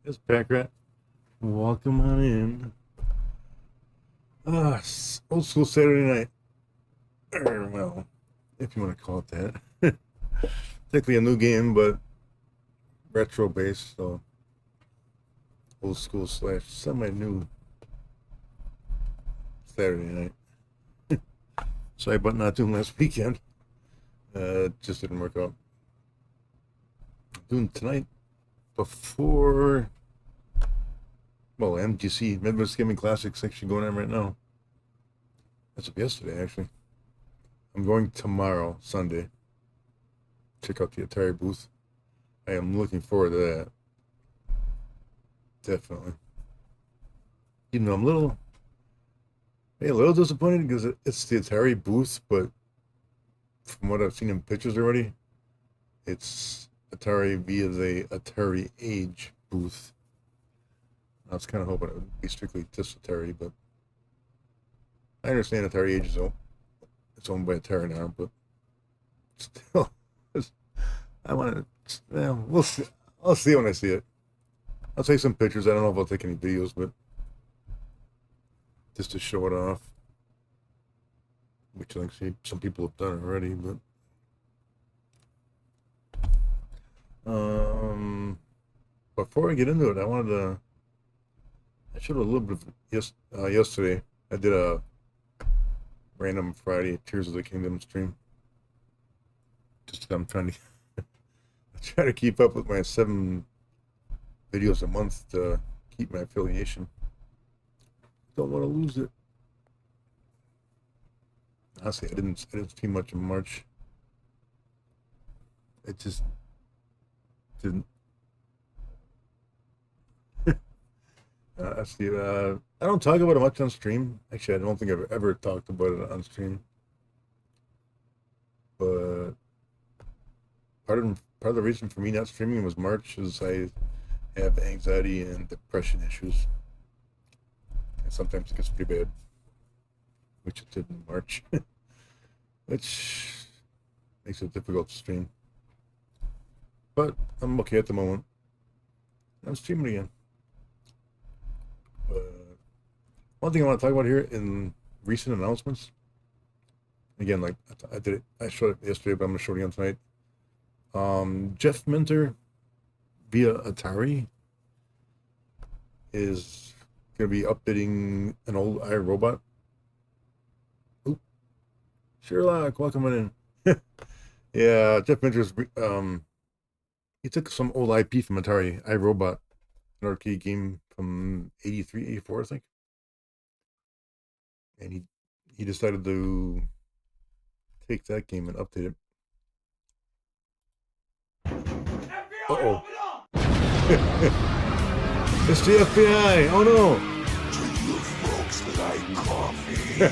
It's Packrat. Welcome on in. Old school Saturday night. Or, well, if you want to call it that. Technically a new game, but retro based, so old school / semi-new Saturday night. Sorry about not doing last weekend. Just didn't work out. Doing tonight before, well, MGC, Midwest Gaming Classic section going on right now. That's yesterday, actually. I'm going tomorrow, Sunday. Check out the Atari booth. I am looking forward to that. Definitely. You know, I'm a little disappointed because it's the Atari booth, but from what I've seen in pictures already, it's Atari via the Atari Age booth. I was kind of hoping it would be strictly just Atari, but I understand Atari Age is it's owned by Atari now, but still, I want to. Well, we'll see. I'll see when I see it. I'll take some pictures. I don't know if I'll take any videos, but just to show it off, which I think some people have done already. But before I get into it, I showed a little bit of yesterday. I did a random Friday Tears of the Kingdom stream. Just I'm trying to keep up with my 7 videos a month to keep my affiliation. Don't want to lose it. Honestly, I didn't stream much in March. It just didn't. I don't talk about it much on stream. Actually, I don't think I've ever talked about it on stream. But part of the reason for me not streaming was March is I have anxiety and depression issues. And sometimes it gets pretty bad, which it did in March, which makes it difficult to stream. But I'm okay at the moment. I'm streaming again. One thing I want to talk about here in recent announcements. Again, like I showed it yesterday, but I'm gonna show it again tonight. Jeff Minter via Atari is gonna be updating an old iRobot. Oop. Sherlock, welcome in. Yeah, Jeff Minter's he took some old IP from Atari, iRobot, an arcade game from 83, 84, I think. And he decided to take that game and update it. Uh-oh. It's the FBI. Oh no. Do you folks like coffee?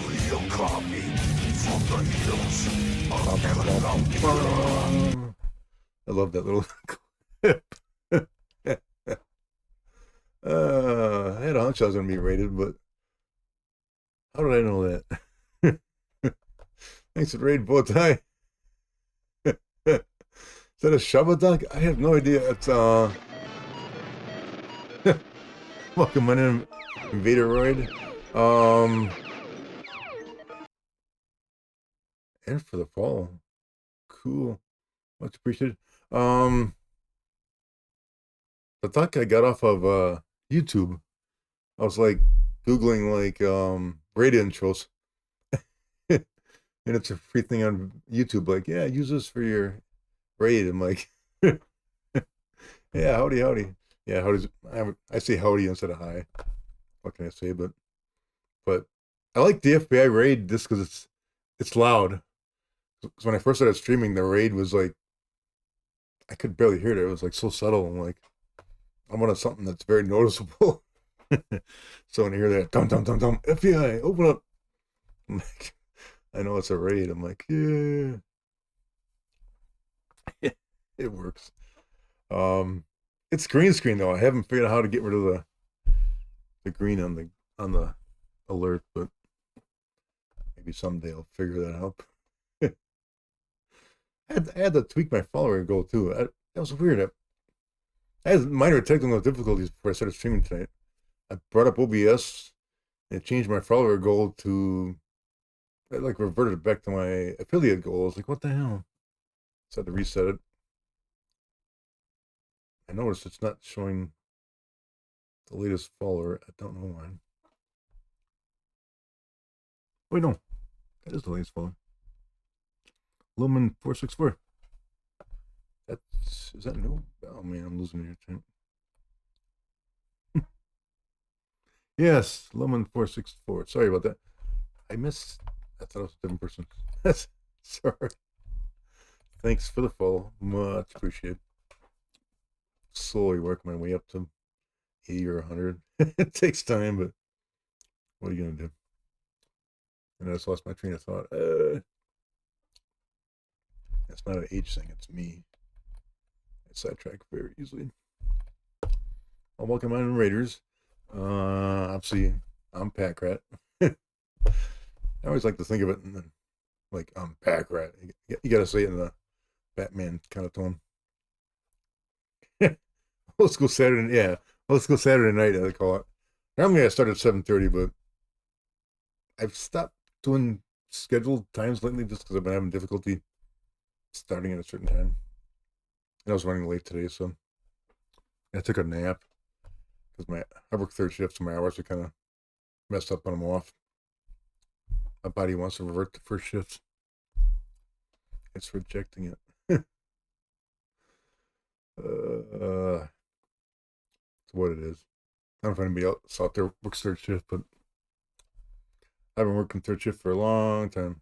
Real coffee from the hills of Colombia. I love that little clip. I had a hunch I was going to be rated, but how did I know that? Thanks for the raid, Bowtie. Is that a shovel duck? I have no idea. It's welcome, my name Invaderoid. And for the fall. Cool. Much appreciated. The duck I got off of YouTube. I was like Googling like raid intros. And it's a free thing on YouTube, like, yeah, use this for your raid. I'm like, yeah, howdy. Yeah, howdy's I say howdy instead of hi. What can I say? But I like the FBI raid just because it's loud. Because when I first started streaming, the raid was like, I could barely hear it. It was like so subtle. I'm like, I wanted something that's very noticeable. So when I hear that, dum dum dum dum, FBI, open up. I'm like, I know it's a raid. I'm like, yeah. It works. It's green screen though. I haven't figured out how to get rid of the green on the alert, but maybe someday I'll figure that out. I had to tweak my follower goal too. That was weird. I had minor technical difficulties before I started streaming tonight. I brought up OBS and it changed my follower goal to, it like reverted back to my affiliate goal. I was like, what the hell? So I had to reset it. I noticed it's not showing the latest follower. I don't know why. Wait, no. That is the latest follower. Lumen 464. Is that new? Oh man, I'm losing your time. Yes, Lemon464. Sorry about that. I thought it was a different person. Sorry. Thanks for the follow. Much appreciated. Slowly working my way up to 80 or 100. It takes time, but what are you going to do? And I just lost my train of thought. It's not an age thing, it's me. I sidetrack very easily. I'll welcome on Raiders. Obviously, I'm Pack Rat. I always like to think of it in the, like, I'm Pack Rat. You got to say it in the Batman kind of tone. Let's go Saturday. Yeah, let's go Saturday night. I call it. Normally I start at 7:30, but I've stopped doing scheduled times lately just because I've been having difficulty starting at a certain time. And I was running late today, so I took a nap because I work third shift, so my hours are kind of messed up when I'm off. My body wants to revert to first shift. It's rejecting it. It's what it is. I don't know if anybody else out there works third shift, but I've been working third shift for a long time.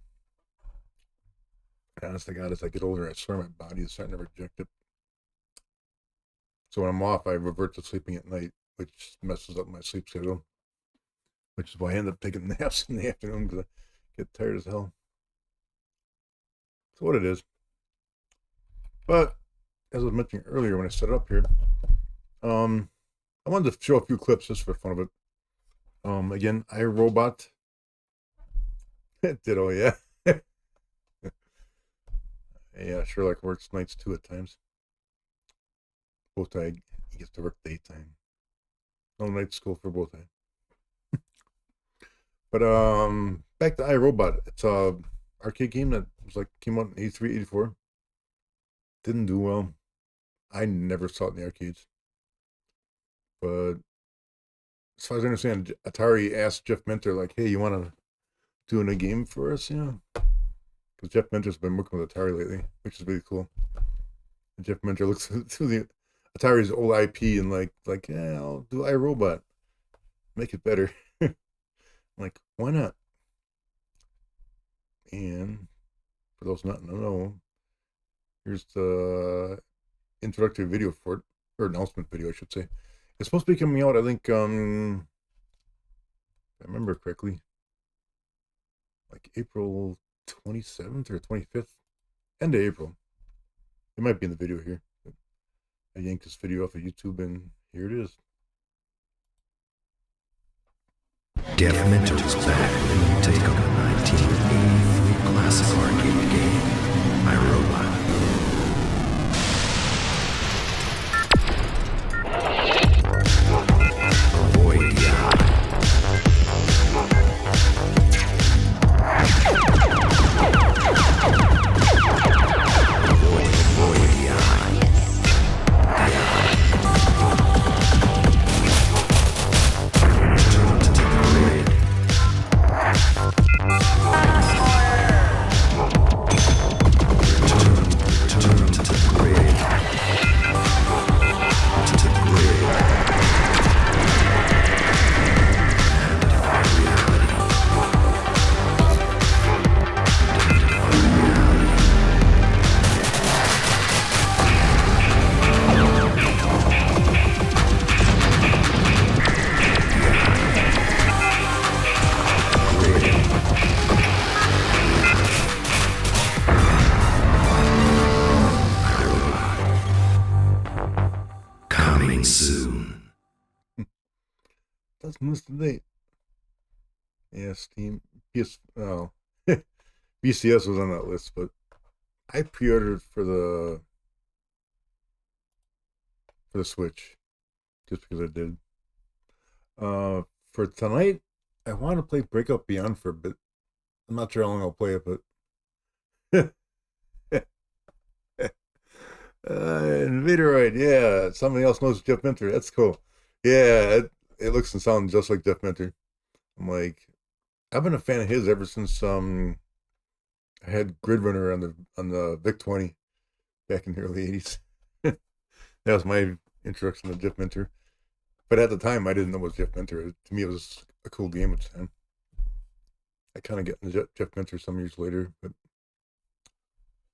And honest to God, as I get older, I swear my body is starting to reject it. So when I'm off, I revert to sleeping at night, which messes up my sleep schedule. Which is why I end up taking naps in the afternoon because I get tired as hell. That's what it is. But as I was mentioning earlier when I set it up here, I wanted to show a few clips just for fun of it. Again, iRobot. Ditto, yeah. Yeah, Sherlock works nights too at times. Both he gets to work daytime. No night school for both. But back to iRobot. It's a arcade game that was came out in 83, 84. Didn't do well. I never saw it in the arcades. But as far as I understand, Atari asked Jeff Mentor, like, hey, you want to do a game for us, Because Jeff Mentor's been working with Atari lately, which is really cool. And Jeff Mentor looks through the Atari's old IP and yeah, I'll do iRobot. Make it better. I'm like, why not? And for those not to know, here's the introductory video for it, or announcement video, I should say. It's supposed to be coming out, I think, if I remember correctly, like April 27th or 25th, end of April. It might be in the video here. I yanked this video off of YouTube, and here it is. Jeff Mentor is back with a new take on the 1983 classic arcade game, iRobot. Avoid the eye. Avoid the eye. Return to the grid. Return to the grid. To the grid. And reality. Coming soon. Doesn't list the date. Yeah, Steam. VCS was on that list, but I pre-ordered for the Switch just because I did. For tonight, I want to play Breakout Beyond for a bit. I'm not sure how long I'll play it, but Invaderoid, yeah. Somebody else knows Jeff Mentor. That's cool. Yeah, it looks and sounds just like Jeff Mentor. I'm like, I've been a fan of his ever since I had Grid Runner on the VIC 20 back in the early 80s. That was my introduction to Jeff Mentor. But at the time, I didn't know it was Jeff Minter. To me, it was a cool game at the time. I kind of get into Jeff Minter some years later, but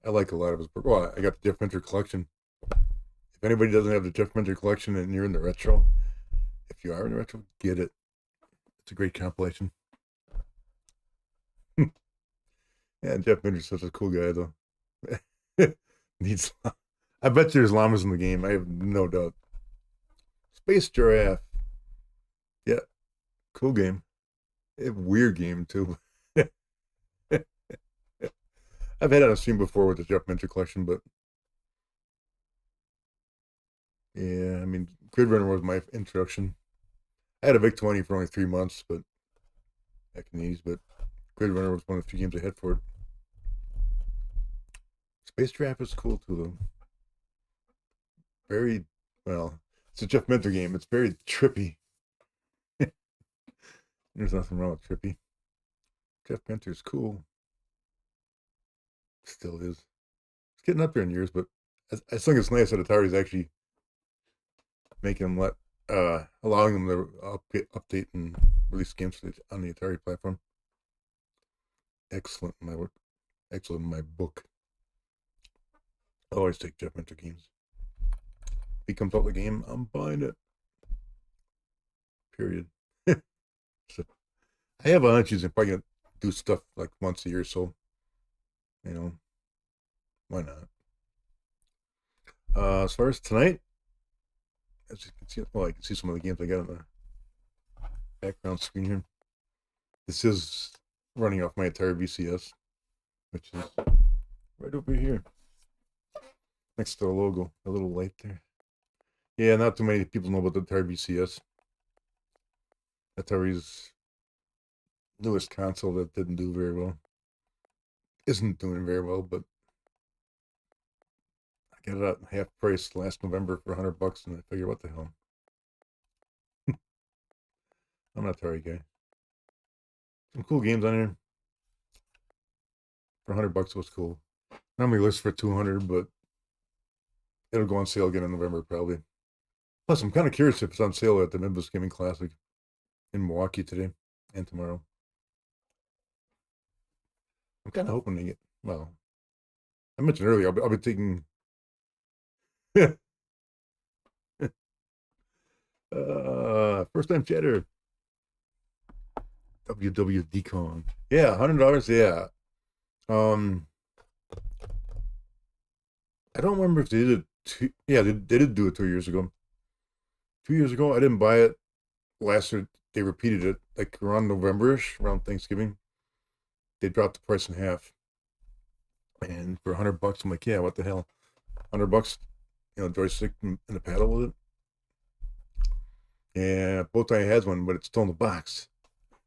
I like a lot of his work. Well, I got the Jeff Minter collection. If anybody doesn't have the Jeff Minter collection and you're in the retro, if you are in the retro, get it. It's a great compilation. Yeah, Jeff Minter's such a cool guy, though. Needs. I bet there's llamas in the game. I have no doubt. Space Giraffe. Yeah, cool game. A weird game, too. I've had it on stream before with the Jeff Minter collection, but yeah, I mean, Grid Runner was my introduction. I had a VIC-20 for only 3 months, but back in the 80s, but Grid Runner was one of the few games I had for it. Space Giraffe is cool, too, though. Very, well, it's a Jeff Minter game. It's very trippy. There's nothing wrong with trippy. Jeff Minter's cool. Still is. It's getting up there in years, but I think it's nice that Atari's actually making them allowing them to update and release games on the Atari platform. Excellent in my work. Excellent in my book. I always take Jeff Minter games. If he comes out with a game, I'm buying it. Period. So, I have a hunch he's probably gonna do stuff like once a year or so. You know, why not? As far as tonight, as you can see, well, I can see some of the games I got on the background screen here. This is running off my Atari VCS, which is right over here, next to the logo, a little light there. Yeah, not too many people know about the Atari VCS. Atari's newest console that didn't do very well. Isn't doing very well, but I got it at half price last November for $100, and I figure, what the hell? I'm not an Atari guy. Some cool games on here. For $100 was cool. Normally lists for $200, but it'll go on sale again in November probably. Plus, I'm kind of curious if it's on sale at the Midwest Gaming Classic in Milwaukee today and tomorrow. I'm kind of hoping to get, well, I mentioned earlier, I'll be taking first time chatter. WWDCon. Yeah, $100, yeah. I don't remember if they did it they did do it 2 years ago. 2 years ago, I didn't buy it. Last year, they repeated it, like around November-ish, around Thanksgiving. They dropped the price in half. And for $100, I'm like, yeah, what the hell? $100, joystick and a paddle with it. Yeah, Bowtie has one, but it's still in the box.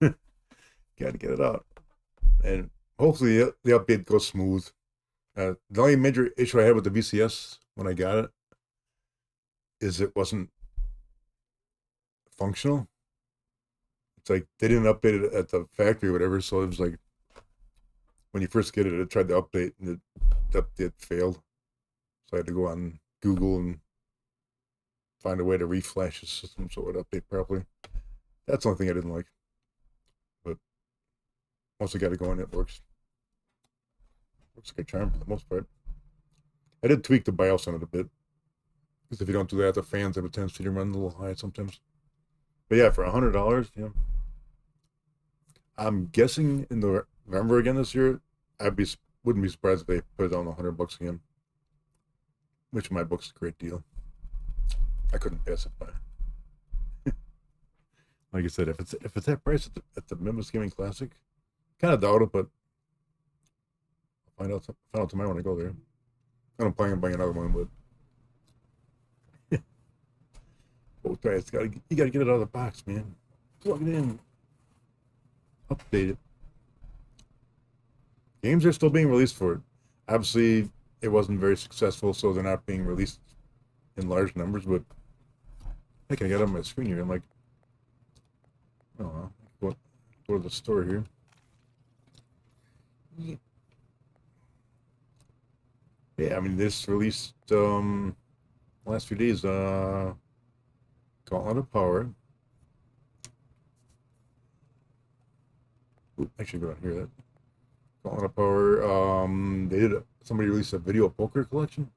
Got to get it out. And hopefully the update goes smooth. The only major issue I had with the VCS when I got it is it wasn't functional. It's like they didn't update it at the factory or whatever, so it was like when you first get it, it tried to update and the update failed. So I had to go on Google and find a way to reflash the system so it would update properly. That's the only thing I didn't like. But once I got it going, it works. Looks like a charm for the most part. I did tweak the BIOS on it a bit. Because if you don't do that, the fans have a tendency to run a little high sometimes. But yeah, for $100, yeah. I'm guessing in November again this year, wouldn't be surprised if they put it on $100 again. Which in my book's a great deal. I couldn't pass it by. Like I said, if it's that price at the Midwest Gaming Classic, kind of doubt it, but I'll find out tomorrow when I go there. I don't plan on buying another one, but both guys you gotta get it out of the box, man. Plug it in, update it. Games are still being released for it. Obviously, it wasn't very successful, so they're not being released in large numbers. But I think I got it on my screen here. I'm like, oh, go to the store here. Yeah, I mean, this released last few days. Gauntlet of Power. Ooh, actually, go down here. That Gauntlet of Power. Somebody released a video poker collection.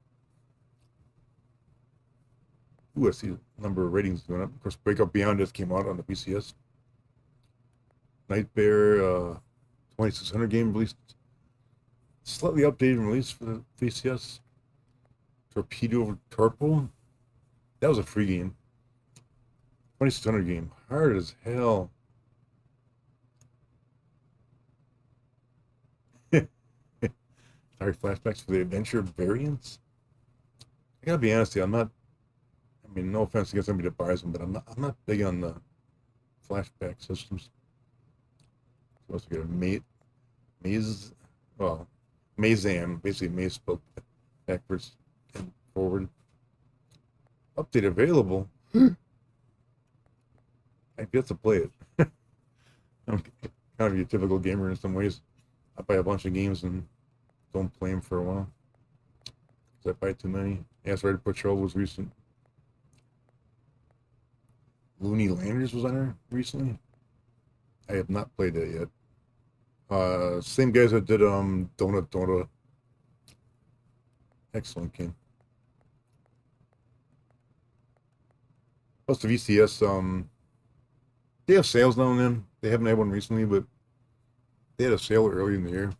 Ooh, I see the number of ratings going up. Of course, Breakout Beyond just came out on the VCS. Night Bear 2600 game released. Slightly updated release for the VCS. Torpedo Torpo. That was a free game. 2600 game. Hard as hell. Sorry, flashbacks for the adventure variants. I gotta be honest with you, I'm not. I mean, no offense against anybody that buys them, but I'm not big on the flashback systems. Supposed to get a maze, well, Mazam, basically maze spelled backwards and forward. Update available. I get to play it. I'm kind of your typical gamer in some ways. I buy a bunch of games and don't play them for a while. Because I buy too many. Asteroid Patrol was recent. Looney Landers was on there recently. I have not played that yet. Same guys that did Donut. Excellent game. Plus the VCS, they have sales now and then. They haven't had one recently, but they had a sale early in the year.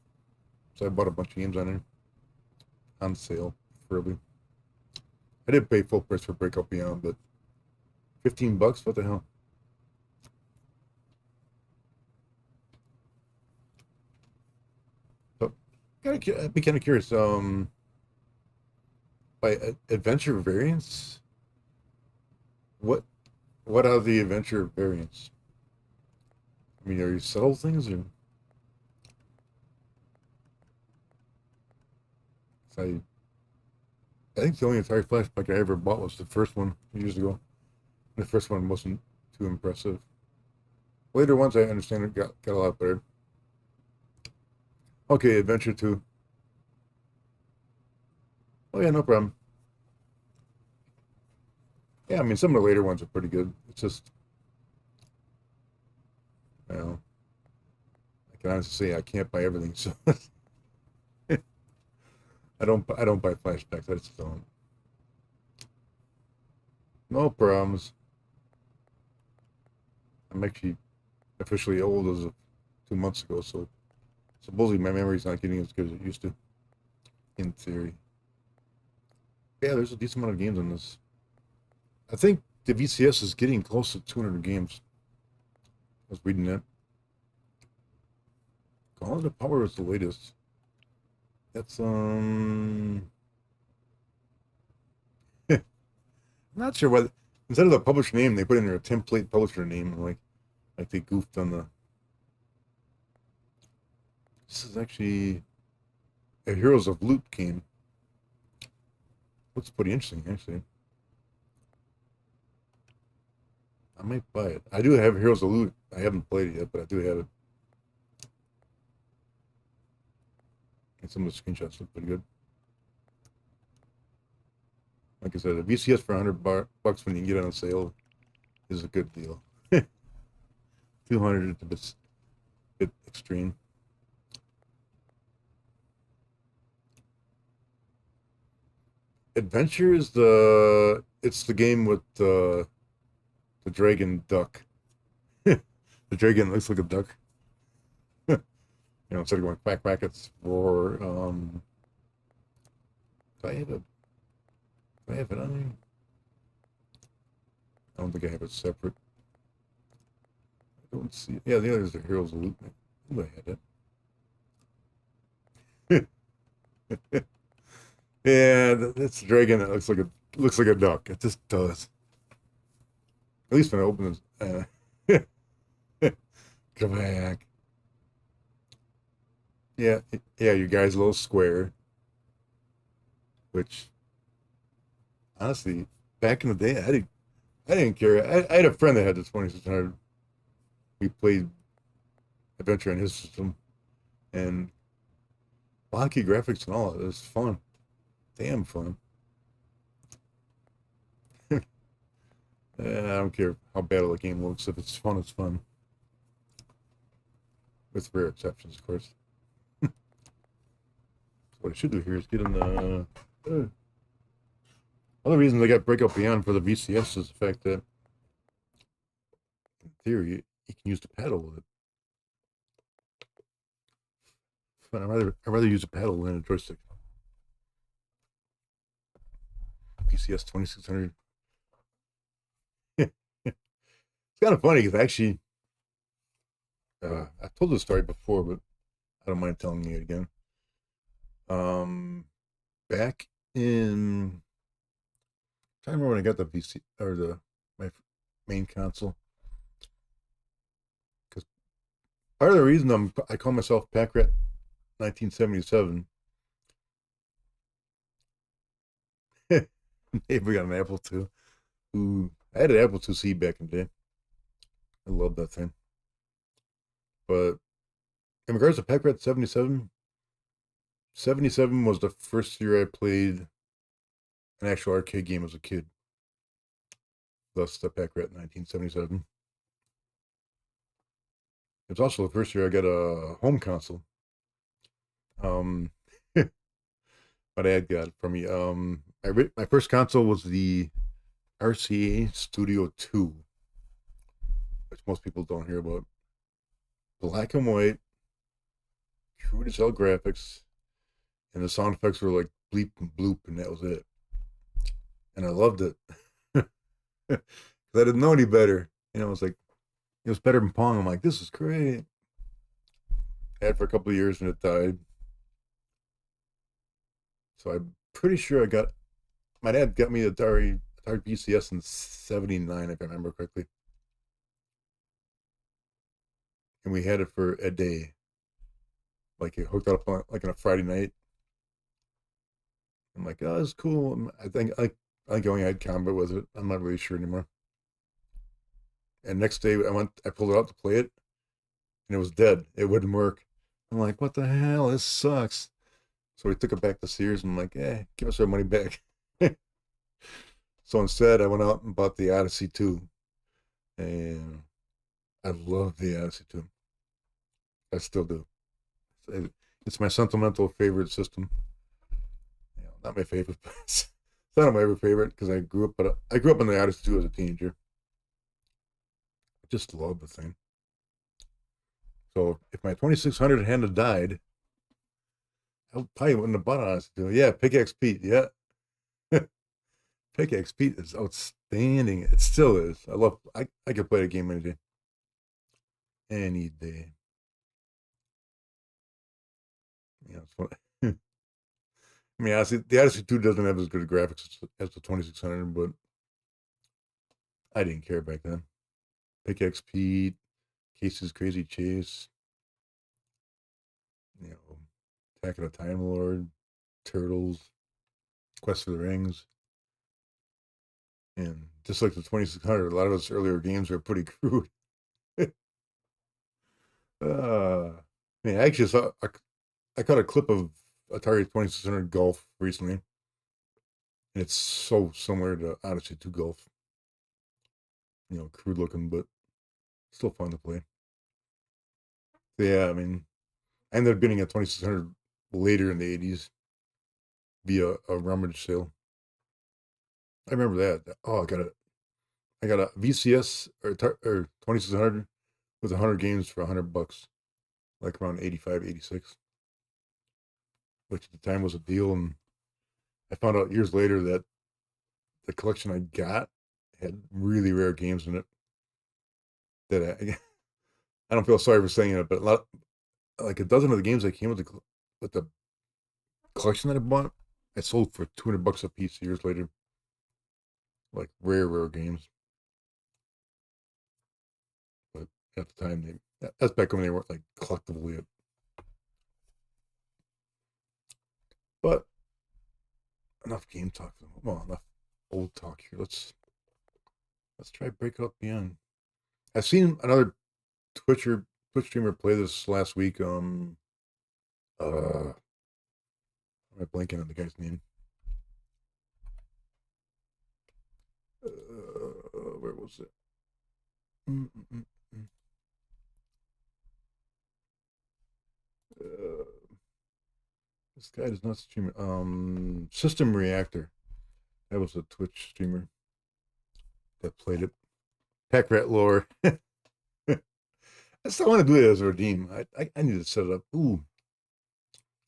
So I bought a bunch of games on there. On sale, preferably. I did pay full price for Breakout Beyond, but $15? What the hell? So, I'd be kind of curious. By adventure variants, what are the adventure variants? I mean, are you subtle things or? I think the only Atari flashback I ever bought was the first one years ago. The first one wasn't too impressive. Later ones, I understand it got a lot better. Okay, Adventure 2. Oh yeah, no problem. Yeah, I mean, some of the later ones are pretty good. It's just, well, I can honestly say I can't buy everything, so I don't buy flashbacks. I just don't. No problems. I'm actually officially old as of 2 months ago, so supposedly my memory's not getting as good as it used to, in theory. Yeah, there's a decent amount of games on this. I think the VCS is getting close to 200 games. I was reading that. Gauntlet of Power is the latest. That's not sure why. Instead of the publisher name, they put in their template publisher name, like they goofed on the. This is actually a Heroes of Loot game. Looks pretty interesting, actually. I might buy it. I do have Heroes of Loot. I haven't played it yet, but I do have it. And some of the screenshots look pretty good. Like I said, a VCS for $100 when you can get it on sale is a good deal. 200 is a bit extreme. Adventure is it's the game with the dragon duck. The dragon looks like a duck. You know, instead of going quack quack, it's roar. Do I have it on me? I don't think I have it separate. I don't see it. Yeah, the other is the Heroes of Loot. I knew I had it. Yeah, that's the dragon that looks like a duck. It just does. At least when I open this. Come back. Yeah, you guys a little square. Which, honestly, back in the day, I didn't care. I had a friend that had the 2600. We played Adventure on his system, and blocky graphics and all. It was fun, damn fun. I don't care how bad a game looks. If it's fun, it's fun. With rare exceptions, of course. What I should do here is get in the... Other reasons I got Breakout Beyond for the VCS is the fact that, in theory, you can use the paddle with it. But I'd rather use a paddle than a joystick. VCS 2600. It's kind of funny because actually, I've told this story before, but I don't mind telling you it again. Back in, I remember when I got the VC or my main console. Because part of the reason I call myself Packrat 1977. Neighbor got an Apple II. Ooh, I had an Apple IIc back in the day. I love that thing. But in regards to Packrat 77, 77 was the first year I played an actual arcade game as a kid. Thus, the Packrat 1977. It was also the first year I got a home console. My dad got it for me. My first console was the RCA Studio 2, which most people don't hear about. Black and white, crude as hell graphics, and the sound effects were like bleep and bloop, and that was it. And I loved it. Because I didn't know any better. It was like, it was better than Pong. I'm like, this is great. I had it for a couple of years and it died. So I'm pretty sure my dad got me the Atari VCS in 79, if I remember correctly. And we had it for a day. Like it hooked up on like on a Friday night. I'm like, oh, that's cool. I think I only had combat with it. I'm not really sure anymore. And next day I pulled it out to play it, and it was dead. It wouldn't work. I'm like, what the hell? This sucks. So we took it back to Sears, and I'm like, give us our money back. So instead, I went out and bought the Odyssey 2, and I love the Odyssey 2. I still do. It's my sentimental favorite system. Not my favorite, but it's not my ever favorite because I grew up in the Odyssey 2 as a teenager. I just love the thing. So if my 2600 hadn't died, I probably wouldn't have bought an Odyssey 2. Yeah, Pickaxe Pete. Yeah. Pickaxe Pete is outstanding. It still is. I could play the game any day. Any day. It's fun. I mean, honestly, the Odyssey 2 doesn't have as good graphics as the 2600, but I didn't care back then. Pickaxe Pete, Casey's Crazy Chase, Attack of the Time Lord, Turtles, Quest for the Rings. And just like the 2600, a lot of those earlier games are pretty crude. I actually I caught a clip of Atari 2600 Golf recently. And it's so similar to Odyssey 2 Golf. Crude looking, but still fun to play. So yeah, I mean, I ended up getting a 2600 later in the 80s via a rummage sale. I remember that. Oh, I got a VCS or 2600 with 100 games for $100, like around 85, 86, which at the time was a deal. And I found out years later that the collection I got had really rare games in it. That I don't feel sorry for saying it, but like a dozen of the games that came with the collection that I bought, I sold for $200 a piece years later. Like rare games. But at the time, that's back when they weren't like collectively it. But enough game talk. Well, enough old talk here. Let's try Breakout Beyond. I've seen another Twitch streamer play this last week. Am I blanking on the guy's name? Where was it? Mm-mm-mm. Uh, this guy does not stream. System Reactor. That was a Twitch streamer that played it. Pack Rat Lore. I still want to do it as a redeem. I need to set it up. Ooh.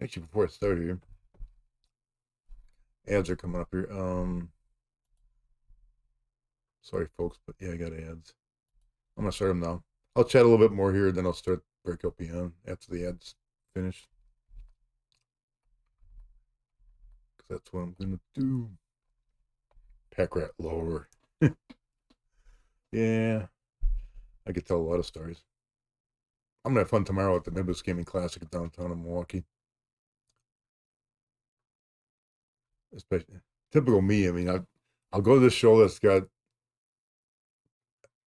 Actually, before I start here, ads are coming up here. Sorry, folks, but yeah, I got ads. I'm gonna start them now. I'll chat a little bit more here, then I'll start Breakout Beyond after the ads finish. Because that's what I'm gonna do. Pack Rat Lower. Yeah, I could tell a lot of stories. I'm gonna have fun tomorrow at the Midwest Gaming Classic downtown in Milwaukee. Especially typical me. I mean, I'll go to this show that's got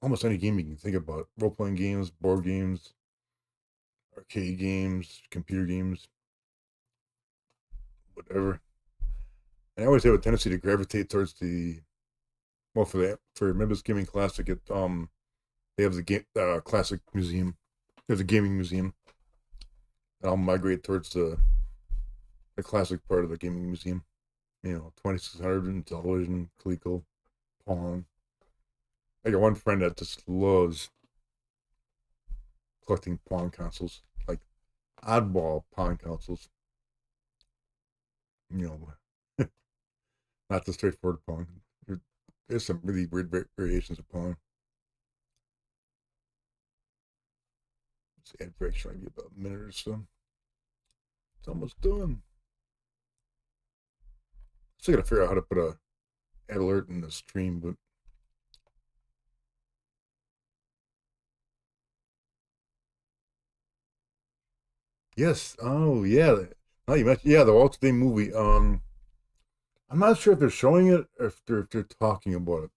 almost any game you can think about: role playing games, board games, arcade games, computer games, whatever. And I always have a tendency to gravitate towards the for Midwest Gaming Classic. They have the game classic museum. There's a gaming museum, and I'll migrate towards the classic part of the gaming museum. 2600 and television, Coleco, Pong. I got one friend that just loves collecting Pong consoles, like oddball Pong consoles. Not the straightforward Pong. There's some really weird variations of Pong. Ad break should be about a minute or so. It's almost done. Still gotta figure out how to put a ad alert in the stream, but yes. Oh yeah. Oh, you mentioned the Walt Disney movie. I'm not sure if they're showing it or if they're talking about it.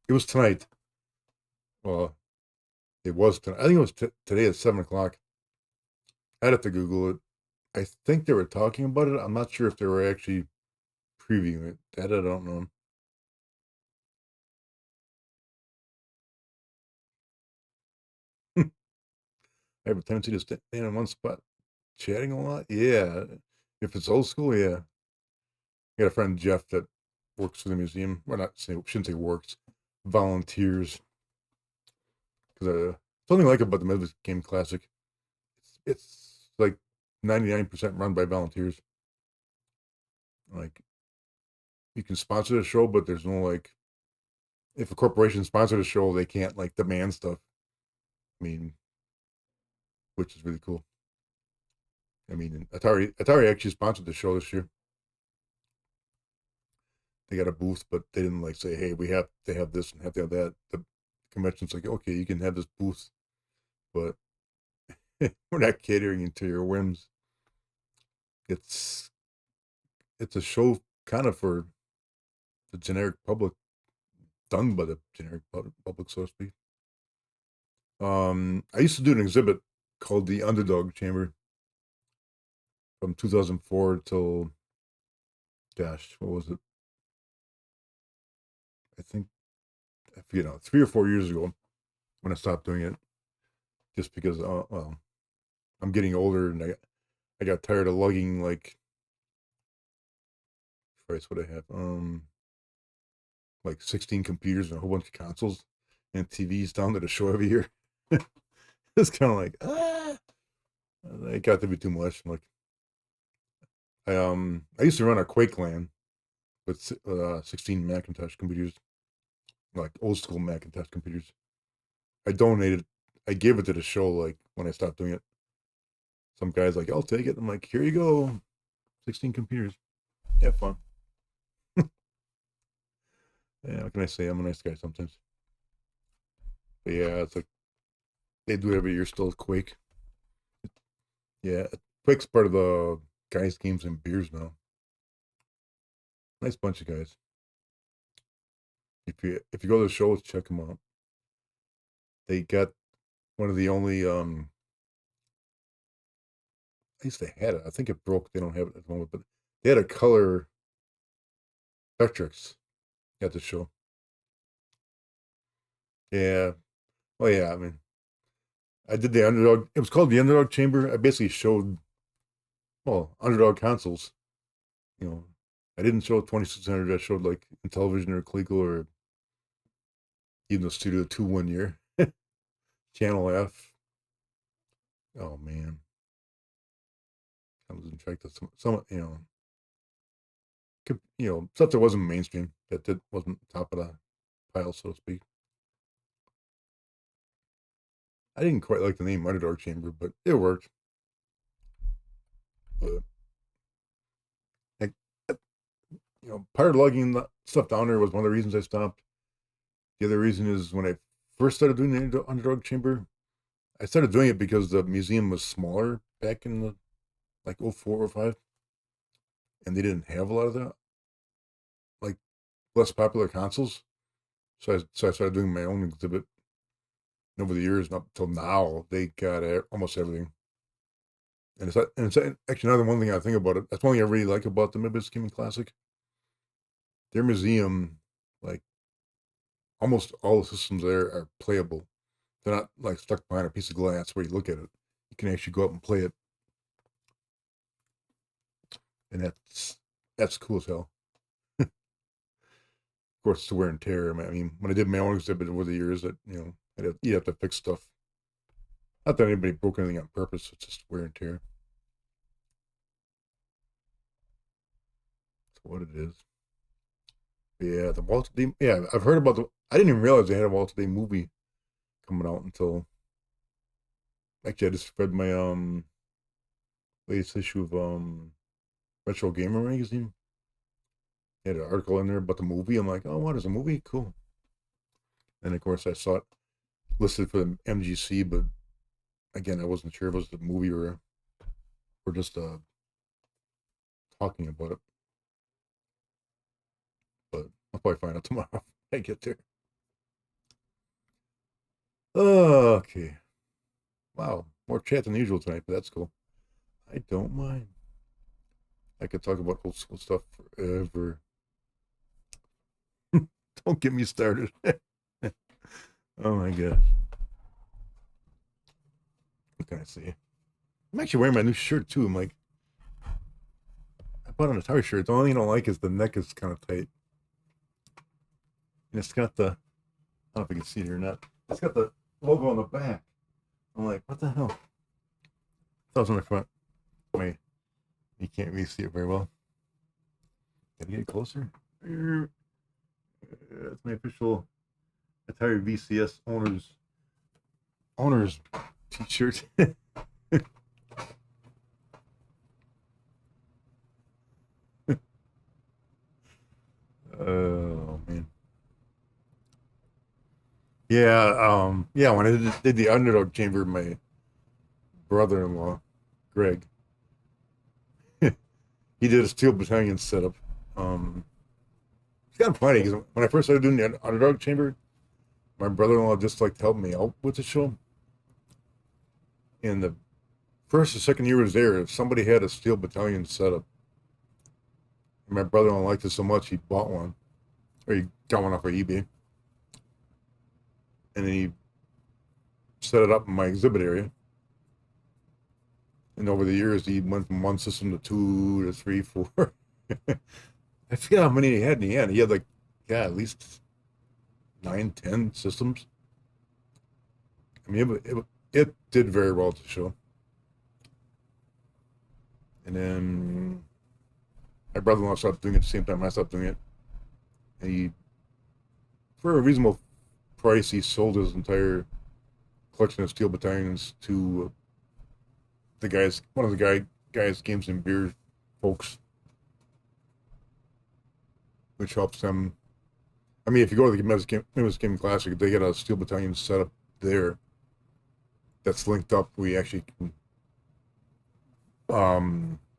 It was tonight. Well, it was tonight. I think it was today at 7 o'clock. I'd have to Google it. I think they were talking about it. I'm not sure if they were actually previewing it. That I don't know. I have a tendency to stay in one spot, chatting a lot. Yeah, if it's old school, yeah. I got a friend Jeff that works for the museum. Well, shouldn't say works, volunteers. Because something I like about the Midwest Game Classic, it's like 99% run by volunteers. Like you can sponsor the show, but there's no like if a corporation sponsors the show, they can't like demand stuff. I mean, which is really cool. I mean, Atari actually sponsored the show this year. They got a booth, but they didn't like say, "Hey, we have to have this and have to have that." The convention's like, "Okay, you can have this booth, but we're not catering to your whims." It's it's a show kind of for the generic public, done by the generic public, so to speak. I used to do an exhibit called the Underdog Chamber from 2004 till, gosh, what was it? I think, I forget now, 3 or 4 years ago when I stopped doing it, just because, well, I'm getting older and I got tired of lugging like, Christ, what I have, like 16 computers and a whole bunch of consoles and TVs down to the show every year. It's kind of like, it got to be too much. Like, I used to run a Quake LAN with 16 Macintosh computers, like old school Macintosh computers. I gave it to the show like when I stopped doing it. Some guy's like, I'll take it. I'm like, here you go, 16 computers. Have fun. Yeah, what can I say? I'm a nice guy sometimes. But yeah, it's like they do it every year still. Quake. Yeah, Quake's part of the Guys, Games, and Beers now. Nice bunch of guys. If you go to the shows, check them out. They got one of the only at least they had it. I think it broke. They don't have it at the moment, but they had a color Vectrex at the show. Yeah. Oh yeah. I mean, I did the underdog. It was called the underdog chamber. I basically showed underdog consoles. You know, I didn't show 2600. I showed like Intellivision or Coleco or even the Studio 2 one year. Channel F. Oh man, I was in fact some stuff that wasn't mainstream that wasn't top of the pile, so to speak. I didn't quite like the name Underdog Chamber, but it worked. But I, part of lugging the stuff down there was one of the reasons I stopped. The other reason is when I first started doing the Underdog Chamber, I started doing it because the museum was smaller back in the like 04 or 05, and they didn't have a lot of the like less popular consoles. So I started doing my own exhibit. And over the years, up until now, they got almost everything. And it's actually another one thing I think about it. That's one thing I really like about the Midwest Gaming Classic. Their museum, like almost all the systems there are playable. They're not like stuck behind a piece of glass where you look at it. You can actually go up and play it, and that's cool as hell. Of course, it's the wear and tear. I mean, when I did my own exhibit over the years, that you have to fix stuff. Not that anybody broke anything on purpose. It's just wear and tear. That's what it is. Yeah, the Walter Day. Yeah, I've heard about the. I didn't even realize they had a Walter Day movie coming out until. Actually, I just read my latest issue of Retro Gamer magazine. They had an article in there about the movie. I'm like, oh, what is a movie? Cool. And of course, I saw it listed for the MGC, but again, I wasn't sure if it was the movie or just talking about it. But I'll probably find out tomorrow when I get there. Okay. Wow, more chat than usual tonight, but that's cool. I don't mind. I could talk about old school stuff forever. Don't get me started. Oh my gosh. What can I say? I'm actually wearing my new shirt too. I'm like, I bought an Atari shirt. The only thing I don't like is the neck is kind of tight. And it's got the, I don't know if you can see it or not. It's got the logo on the back. I'm like, what the hell? That was on the front. Wait, you can't really see it very well. Can I get closer? That's my official Atari VCS owner's t-shirt. Oh man. Yeah, when I did the underdog chamber, my brother-in-law, Greg, he did a steel battalion setup. It's kind of funny because when I first started doing the underdog chamber, my brother-in-law just like to help me out with the show. And the first or second year was there, somebody had a steel battalion setup. And my brother-in-law liked it so much he bought one, or he got one off of eBay, and then he set it up in my exhibit area. And over the years, he went from one system to 2 to 3, 4. I forget how many he had in the end. He had like, at least 9, 10 systems. I mean, it did very well to show. And then my brother-in-law stopped doing it at the same time I stopped doing it. And he, for a reasonable price, he sold his entire collection of steel battalions to one of the guys Games and Beer folks, which helps them. I mean, if you go to the Midwest Gaming Classic, they get a steel battalion set up there that's linked up. We actually can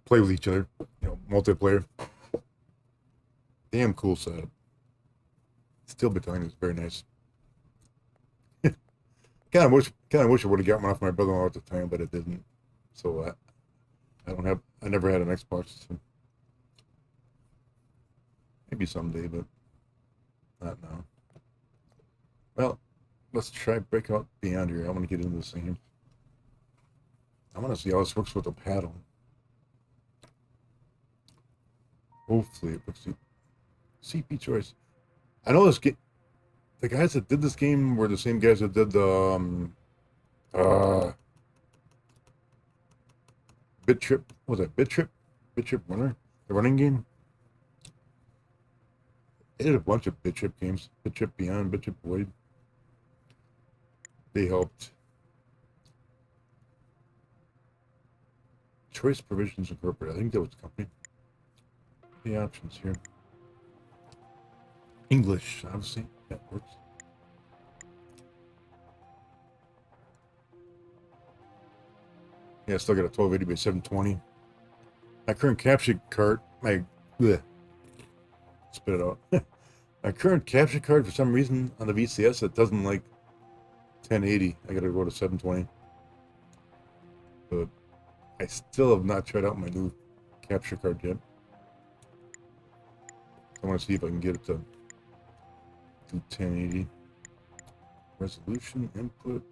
play with each other, multiplayer. Damn cool setup. Steel battalion is very nice. Kind of wish I would have got one off my brother-in-law at the time, but it didn't. So I never had an Xbox. So maybe someday, but not now. Well, let's try Breakout Beyond here. I want to get into this thing. I want to see how this works with a paddle. Hopefully it works. CP choice. I know this game. The guys that did this game were the same guys that did the Bit Trip. Was it Bit Trip? Bit Trip Runner? The running game? They did a bunch of Bit Trip games. Bit Trip Beyond, Bit Trip Void. They helped. Choice Provisions Incorporated. I think that was the company. The options here. English, obviously. That works. Yeah, I still got a 1280 by 720. My current capture card, spit it out. My current capture card, for some reason, on the VCS, it doesn't like 1080. I gotta go to 720. But I still have not tried out my new capture card yet. I want to see if I can get it to do 1080. Resolution, input.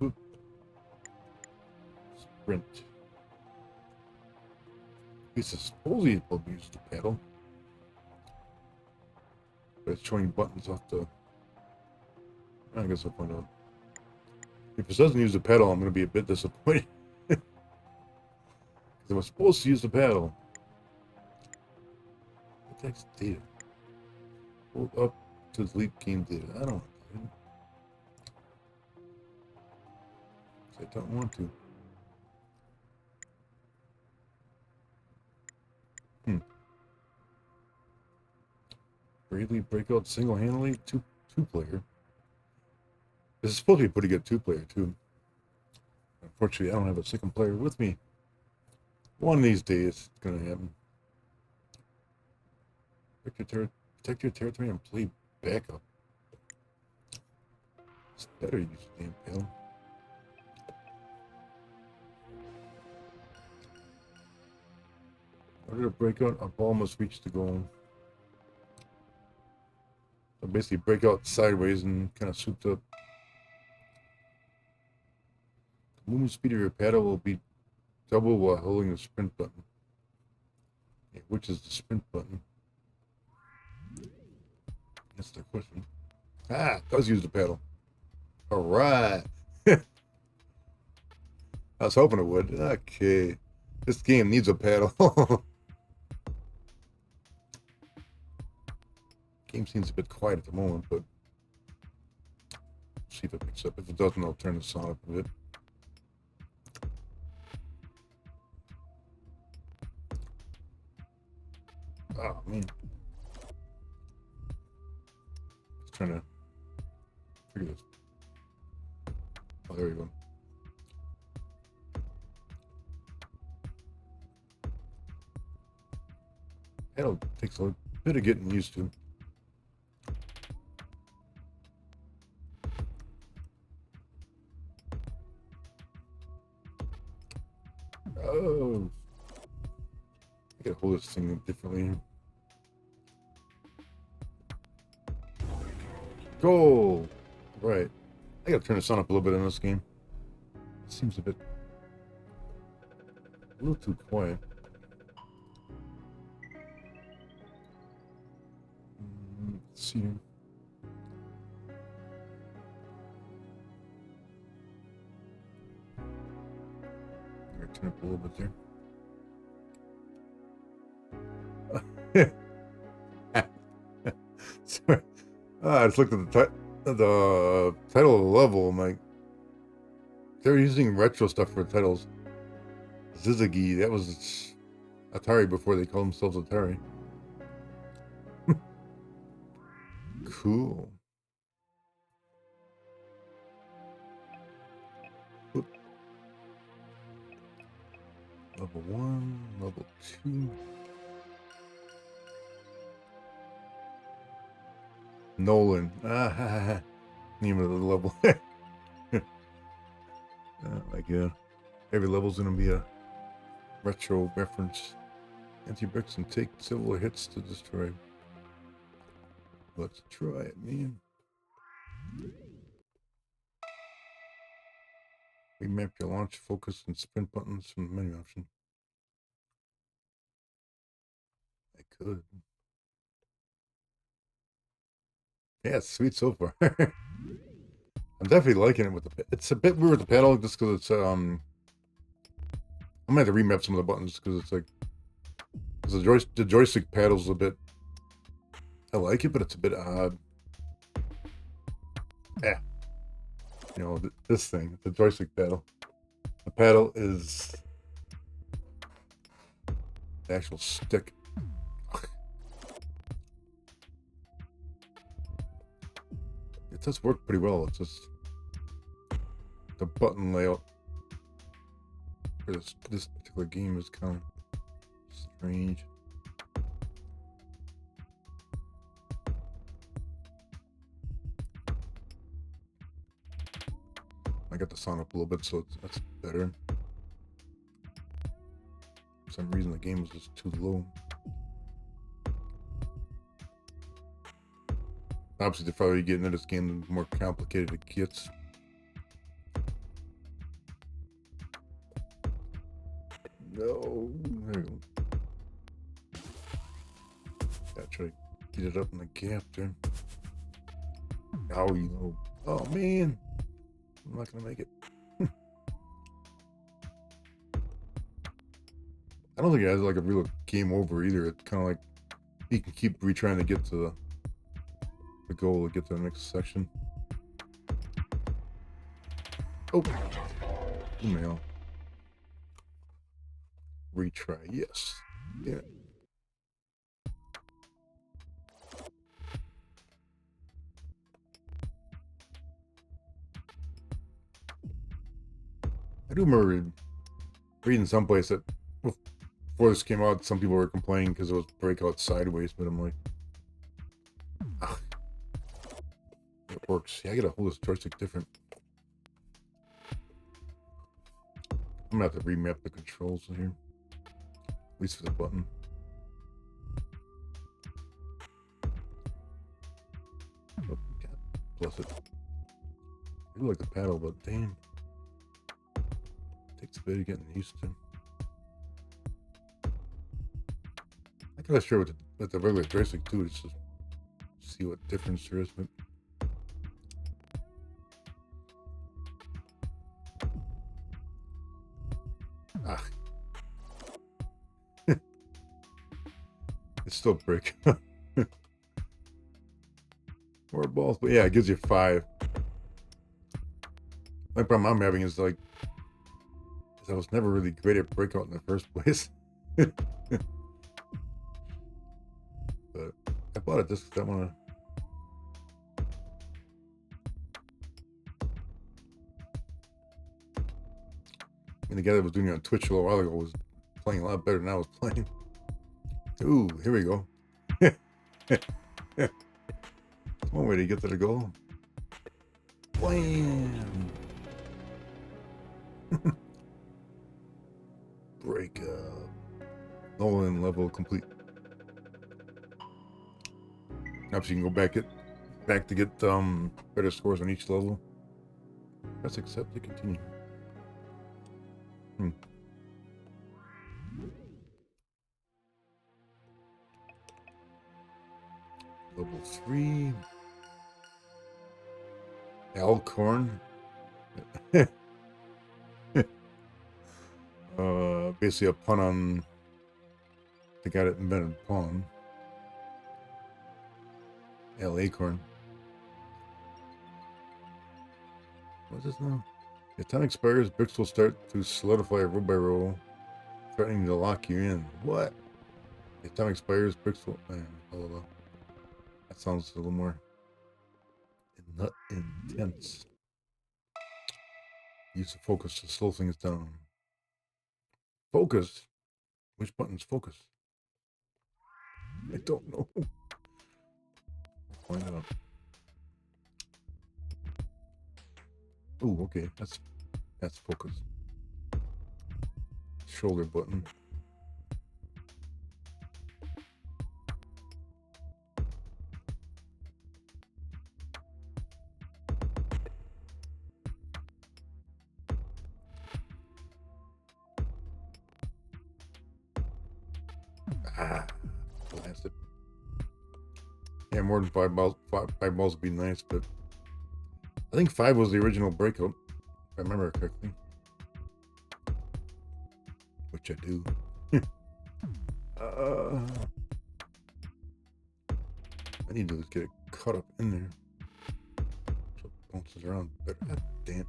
Oop. Sprint. It's supposedly able to use the pedal. But it's showing buttons off the... I guess I'll point out. If it doesn't use the pedal, I'm going to be a bit disappointed. Because I was supposed to use the pedal. Text data. Hold up to delete game data. I don't want to. I don't want to. Bravely Breakout single-handedly two-player. This is supposed to be a pretty good two-player too. Unfortunately, I don't have a second player with me. One of these days, it's gonna happen. Protect your territory and play backup. It's better use the damn pedal. In order to break out, a ball must reach the goal. So basically break out sideways and kind of souped up. The movement speed of your paddle will be double while holding the sprint button. Okay, which is the sprint button? That's the question. Ah, it does use the paddle. Alright. I was hoping it would. Okay. This game needs a paddle. Game seems a bit quiet at the moment, but see if it picks up. If it doesn't, I'll turn the sound up a bit. Oh man. Just trying to figure this. Oh, there we go. That'll take a bit of getting used to. Oh, I gotta hold this thing differently. Goal! Right. I gotta turn the sound up a little bit in this game. It seems a little too quiet. Let's see. Turn up a little bit there. Sorry. I just looked at the title of the level. I'm like, they're using retro stuff for titles. Zizagi, that was Atari before they called themselves Atari. Cool. Oop. Level 1, level 2. Nolan. Name of the level. Oh my god. Every level's gonna be a Retro reference. Anti-bricks and take several hits to destroy. Let's try it, man. Remap your launch, focus, and sprint buttons from the menu option. I could. Yeah, it's sweet so far. I'm definitely liking it with the. It's a bit weird with the pedal just because it's I'm gonna have to remap some of the buttons because it's like the joystick pedal's a bit. I like it, but it's a bit odd. Yeah, you know this thing, the joystick pedal. The paddle is the actual stick. It does work pretty well. It's just the button layout for this particular game is kind of strange. I got the sound up a little bit, so that's better. For some reason, the game was just too low. Obviously, the farther you get into this game, the more complicated it gets. No, there you go. Gotta try to get it up in the gap there. Oh, you know. Oh man, I'm not gonna make it. I don't think it has like a real game over either. It's kind of like you can keep retrying to get to the goal to get to the next section. Oh, email. Retry, yes. Yeah. I do remember reading someplace that before this came out, some people were complaining because it was Breakout sideways, but I'm like, it works. Yeah, I gotta hold this joystick different. I'm gonna have to remap the controls here, at least for the button. Oh, God bless it. I do like the paddle, but damn, it takes a bit of getting used to. I gotta share with the regular joystick too, just to see what difference there is. But it's still brick. More balls, but yeah, it gives you 5. My problem I'm having is like, I was never really great at Breakout in the first place. But I bought it just because I want to. And the guy that was doing it on Twitch a little while ago was playing a lot better than I was playing. Ooh, here we go. One way to get to the goal. Blam! Breakout. Nolan level complete. Obviously, you can go back to get better scores on each level. Press accept to continue. Level 3. Alcorn. Basically a pun on the guy that invented Pong. Acorn. What's this now? The time expires, bricks will start to solidify row by row, threatening to lock you in. What? The time expires, bricks will. Blah, blah, blah. That sounds a little more intense. Use the focus to slow things down. Focus? Which button's focus? I don't know. Find out. Oh, okay. That's focus. shoulder button. Ah, blasted. Yeah, more than 5 balls. Five balls would be nice, but I think 5 was the original Breakout, if I remember correctly. Which I do. I need to get it caught up in there. So it bounces around better. God damn.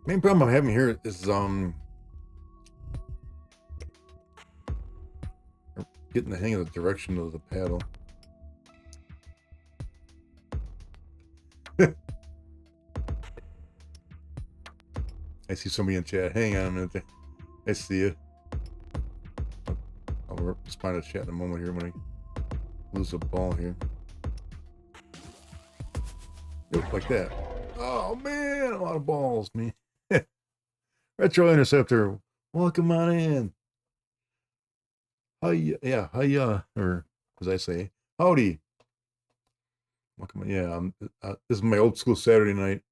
Main problem I'm having here is getting the hang of the direction of the paddle. I see somebody in chat. Hang on a minute. I see you. I'll respond to chat in a moment here when I lose a ball here. Yep, like that. Oh man, a lot of balls, man. Retro Interceptor, welcome on in. Hiya, yeah, hiya, or as I say, howdy. Welcome on, yeah. This is my old school Saturday night.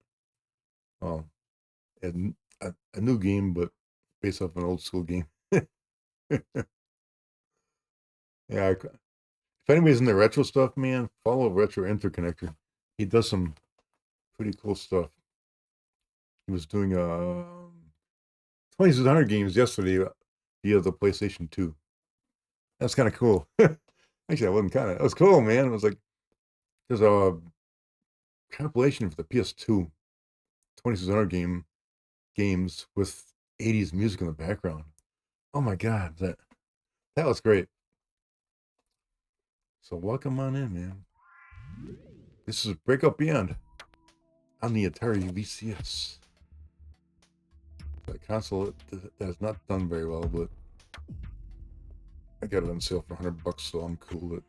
And a new game, but based off an old school game. Yeah, if anybody's in the retro stuff, man, follow Retro Interconnector. He does some pretty cool stuff. He was doing 2600 games yesterday via the PlayStation 2. That's kind of cool. Actually, I wasn't kind of. It was cool, man. It was like there's a compilation for the PS2, 2600 games with 80s music in the background. Oh my god, that was great. So welcome on in, man. This is Breakout Beyond on the Atari VCS. The console that has not done very well, but I got it on sale for $100, so I'm cool with it.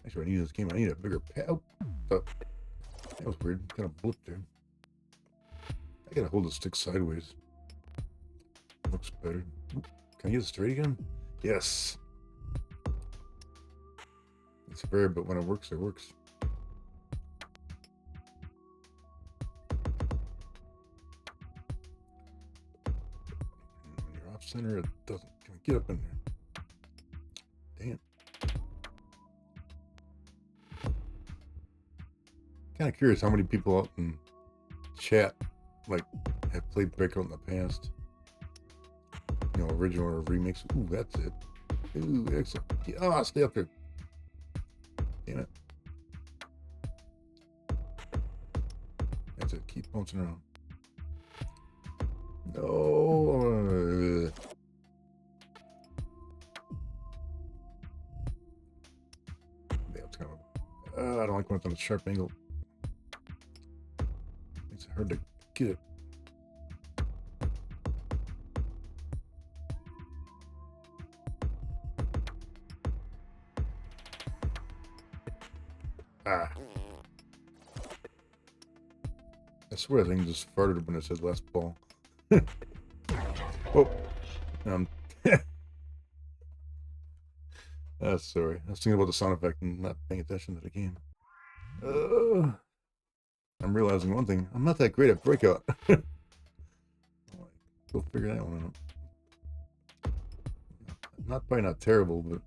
Actually, I need this game. I need a bigger pad. Oh, that was weird. Kind of blipped there. I gotta hold the stick sideways. Looks better. Can I get it straight again? Yes. It's rare, but when it works, it works. When you're off center, it doesn't. Can we get up in there? Damn. Kind of curious how many people out in chat like have played Breakout in the past. You know, original or remix. Ooh, that's it. Ooh, excellent. Ah, stay up there. Damn it. That's it. Keep bouncing around. No. Yeah, it's kind of. I don't like when it's on a sharp angle. It's hard to get it. Ah. I swear that thing just farted when it said last ball. Oh. Sorry. I was thinking about the sound effect and not paying attention to the game. I'm realizing one thing. I'm not that great at Breakout. Go figure that one out. Probably not terrible, but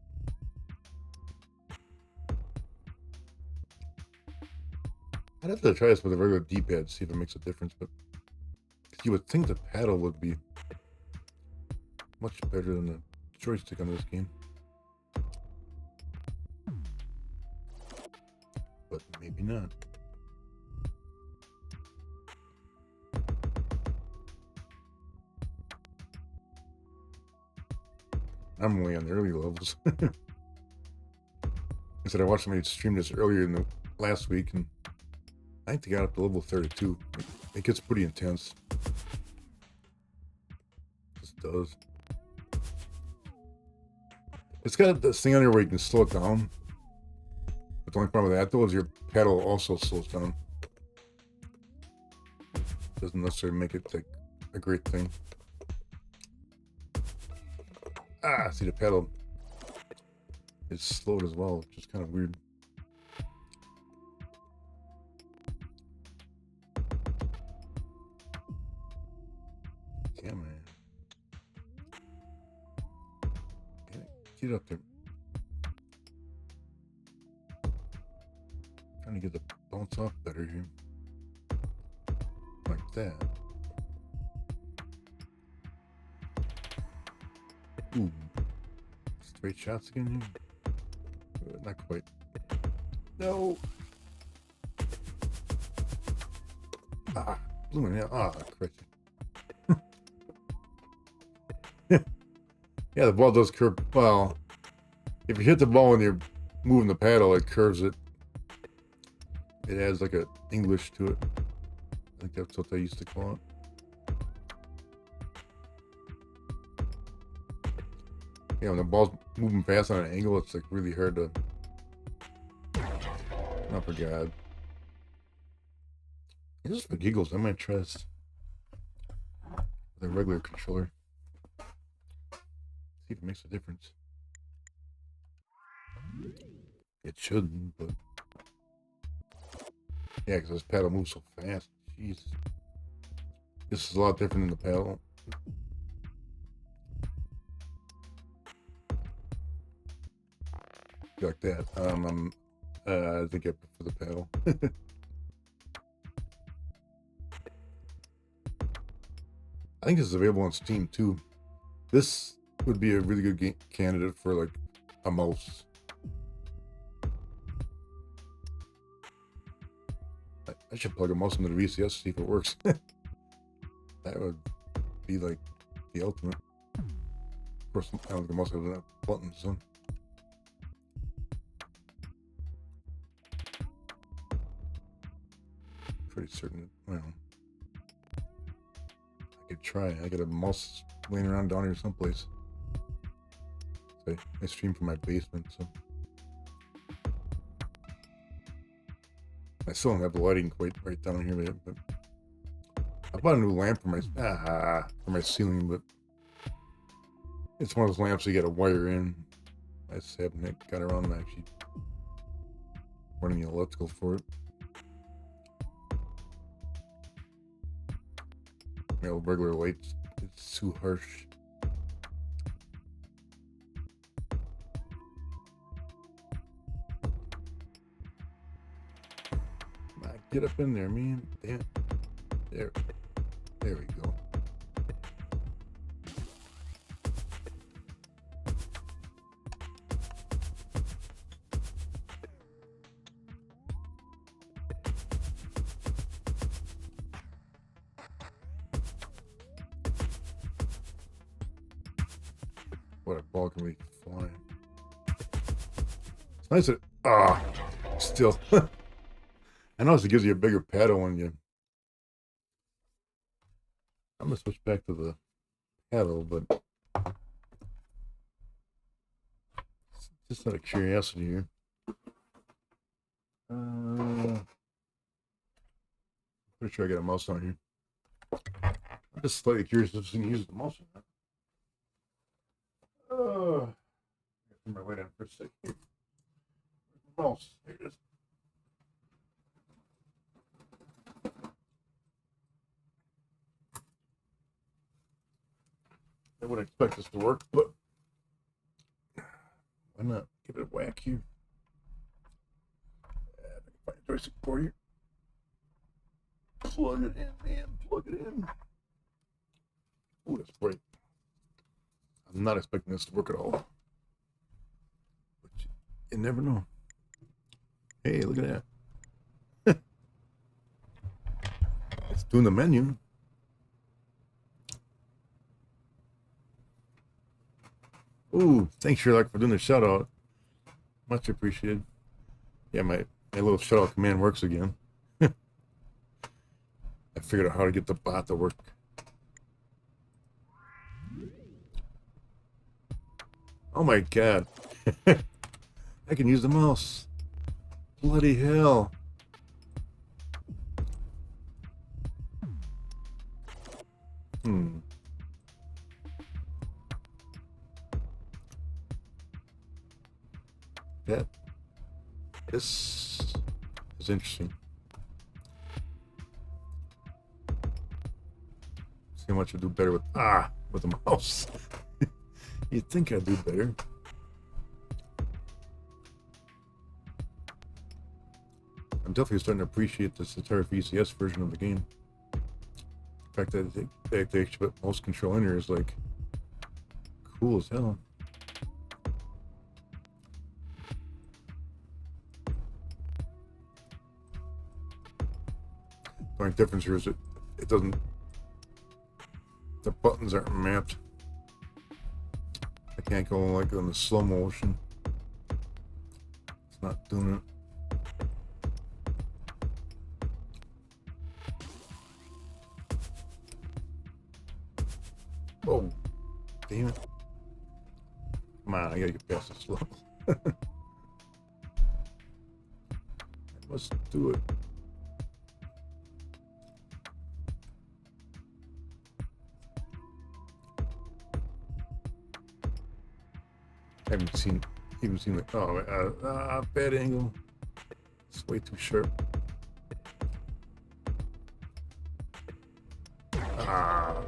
I'd have to try this with a regular D-pad to see if it makes a difference, but you would think the paddle would be much better than the joystick on this game. But maybe not. I'm only on the early levels. I said I watched somebody stream this earlier in the last week, and I think they got up to level 32. It gets pretty intense. It just does. It's got this thing on there where you can slow it down. But the only problem with that, though, is your paddle also slows down. doesn't necessarily make it like a great thing. Ah, see the pedal is slowed as well, which is kind of weird. Yeah, man. Get up there. Trying to get the bounce off better here. Like that. Ooh. Straight shots again here? Not quite. No! Ah! Blooming out. Ah, correct. Yeah, the ball does curve. Well, if you hit the ball when you're moving the paddle, it curves it. It adds like a English to it. I think that's what they used to call it. Yeah, when the ball's moving fast on an angle, it's like really hard to. Oh, for God. Just for giggles, I might try this with a regular controller. See if it makes a difference. It shouldn't, but yeah, because this paddle moves so fast. Jeez, this is a lot different than the paddle. Like that. I think I prefer the paddle. I think this is available on Steam too. This would be a really good candidate for like a mouse. I should plug a mouse into the VCS to see if it works. That would be like the ultimate. Of course, I don't think the mouse has enough buttons, so. Pretty certain that, well, I could try. I got a mouse laying around down here someplace. So I stream from my basement, so. I still don't have the lighting quite right down here yet, but I bought a new lamp for my ceiling, but it's one of those lamps you got to wire in. I just haven't got around to actually running the electrical for it. You know, regular lights, it's too harsh. Get up in there, man. Damn. There we go. What a ball can be flying. It's nice that still. I notice it gives you a bigger paddle when you. I'm gonna switch back to the paddle, but just out of curiosity here. Pretty sure I got a mouse on here. I'm just slightly curious if I can use the mouse or not. Turn my light on for a second. Where's the mouse? Here it is. I wouldn't expect this to work, but why not give it a whack here? I can find a joystick for you. Plug it in, man. Plug it in. Ooh, that's bright. I'm not expecting this to work at all. But you never know. Hey, look at that. It's doing the menu. Ooh, thanks, Sherlock, for doing the shout out. Much appreciated. Yeah, my little shout out command works again. I figured out how to get the bot to work. Oh my God. I can use the mouse. Bloody hell. That this is interesting. See how much I do better with the mouse. You'd think I'd do better. I'm definitely starting to appreciate this Atari VCS version of the game. The fact that they actually put mouse control in here is like cool as hell. The only difference here is it doesn't, the buttons aren't mapped. I can't go like on the slow motion. It's not doing it. Oh, damn it. Come on, I gotta get past this level. I must do it. I haven't seen like, oh, bad angle. It's way too sharp.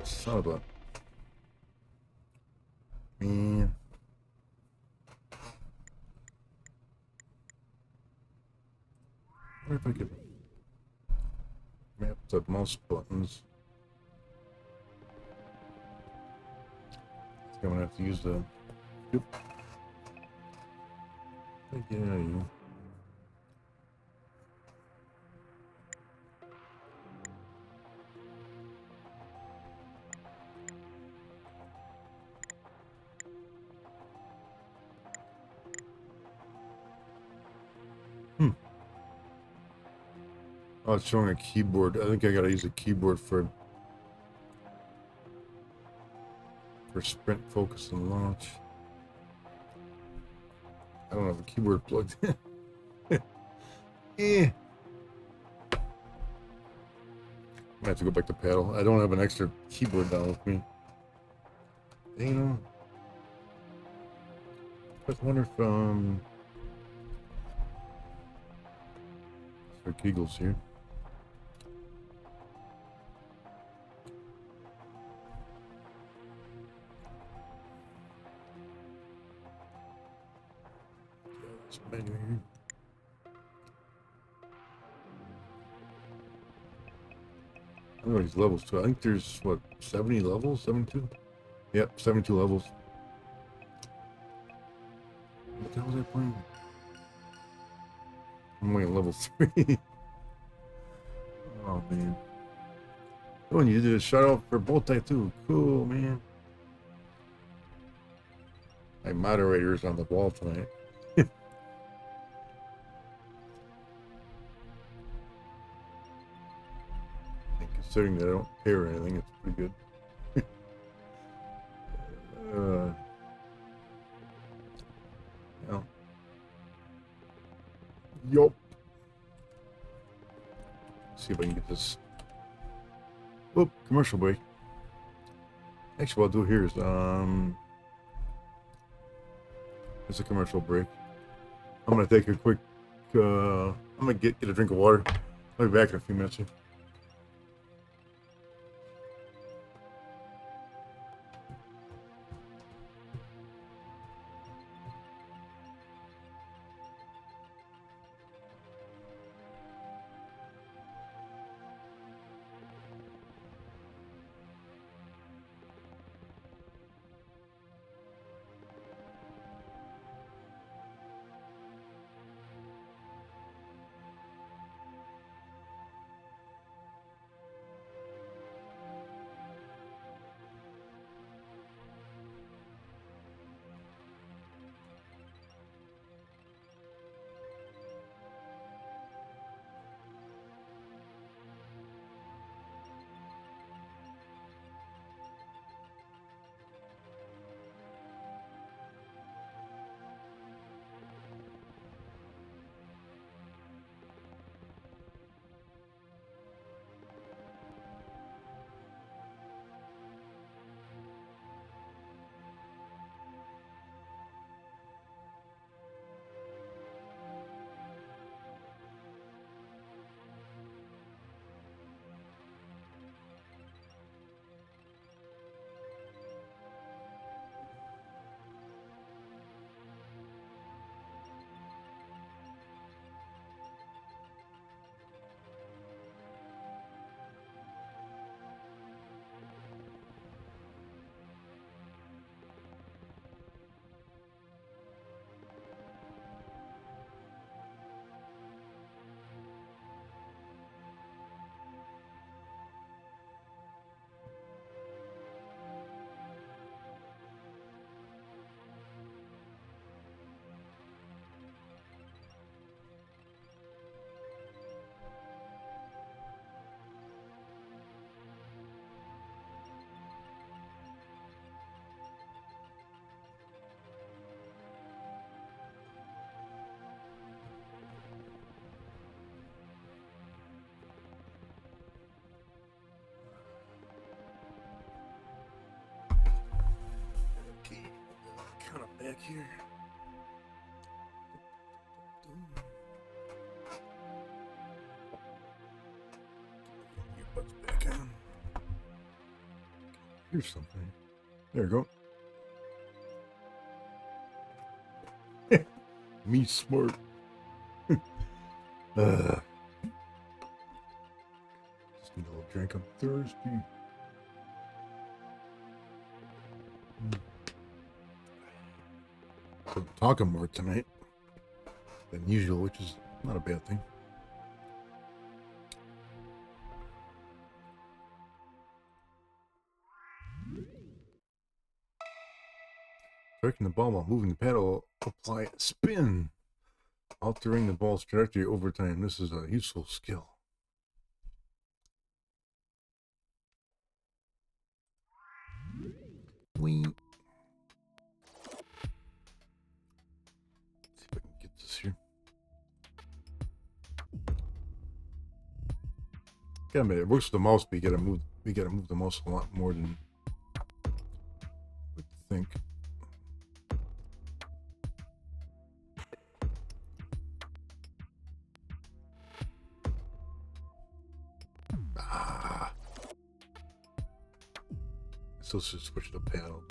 Son of a man. I wonder if I could map the mouse buttons. I think I'm gonna have to use the. Yep. Get out of here. Oh, it's showing a keyboard. I think I gotta use a keyboard for sprint, focus, and launch. I don't have a keyboard plugged in. I might have to go back to paddle. I don't have an extra keyboard down with me. You know, I wonder if for giggles here. This menu here. I don't know these levels too. I think there's what, 70 levels? 72? Yep, 72 levels. What the hell was I playing? I'm only at level 3. Oh man. Oh, and you did a shout out for Boltai too. Cool, man. My moderator's on the wall tonight. And considering that I don't pay or anything, it's pretty good. Yeah. Yup. See if I can get this. Whoop, commercial break. Actually, what I'll do here is it's a commercial break. I'm gonna take a quick I'm gonna get a drink of water. I'll be back in a few minutes here. back here. Your butt's back on. Here's something. There you go. Me smart. Just need a little drink. I'm thirsty. So I'm talking more tonight than usual, which is not a bad thing. Striking the ball while moving the paddle, apply a spin, altering the ball's trajectory over time. This is a useful skill. Wee. See if I can get this here. Yeah, man, it works with the mouse, but you gotta move the mouse a lot more than I would think. So let's just switch to paddle.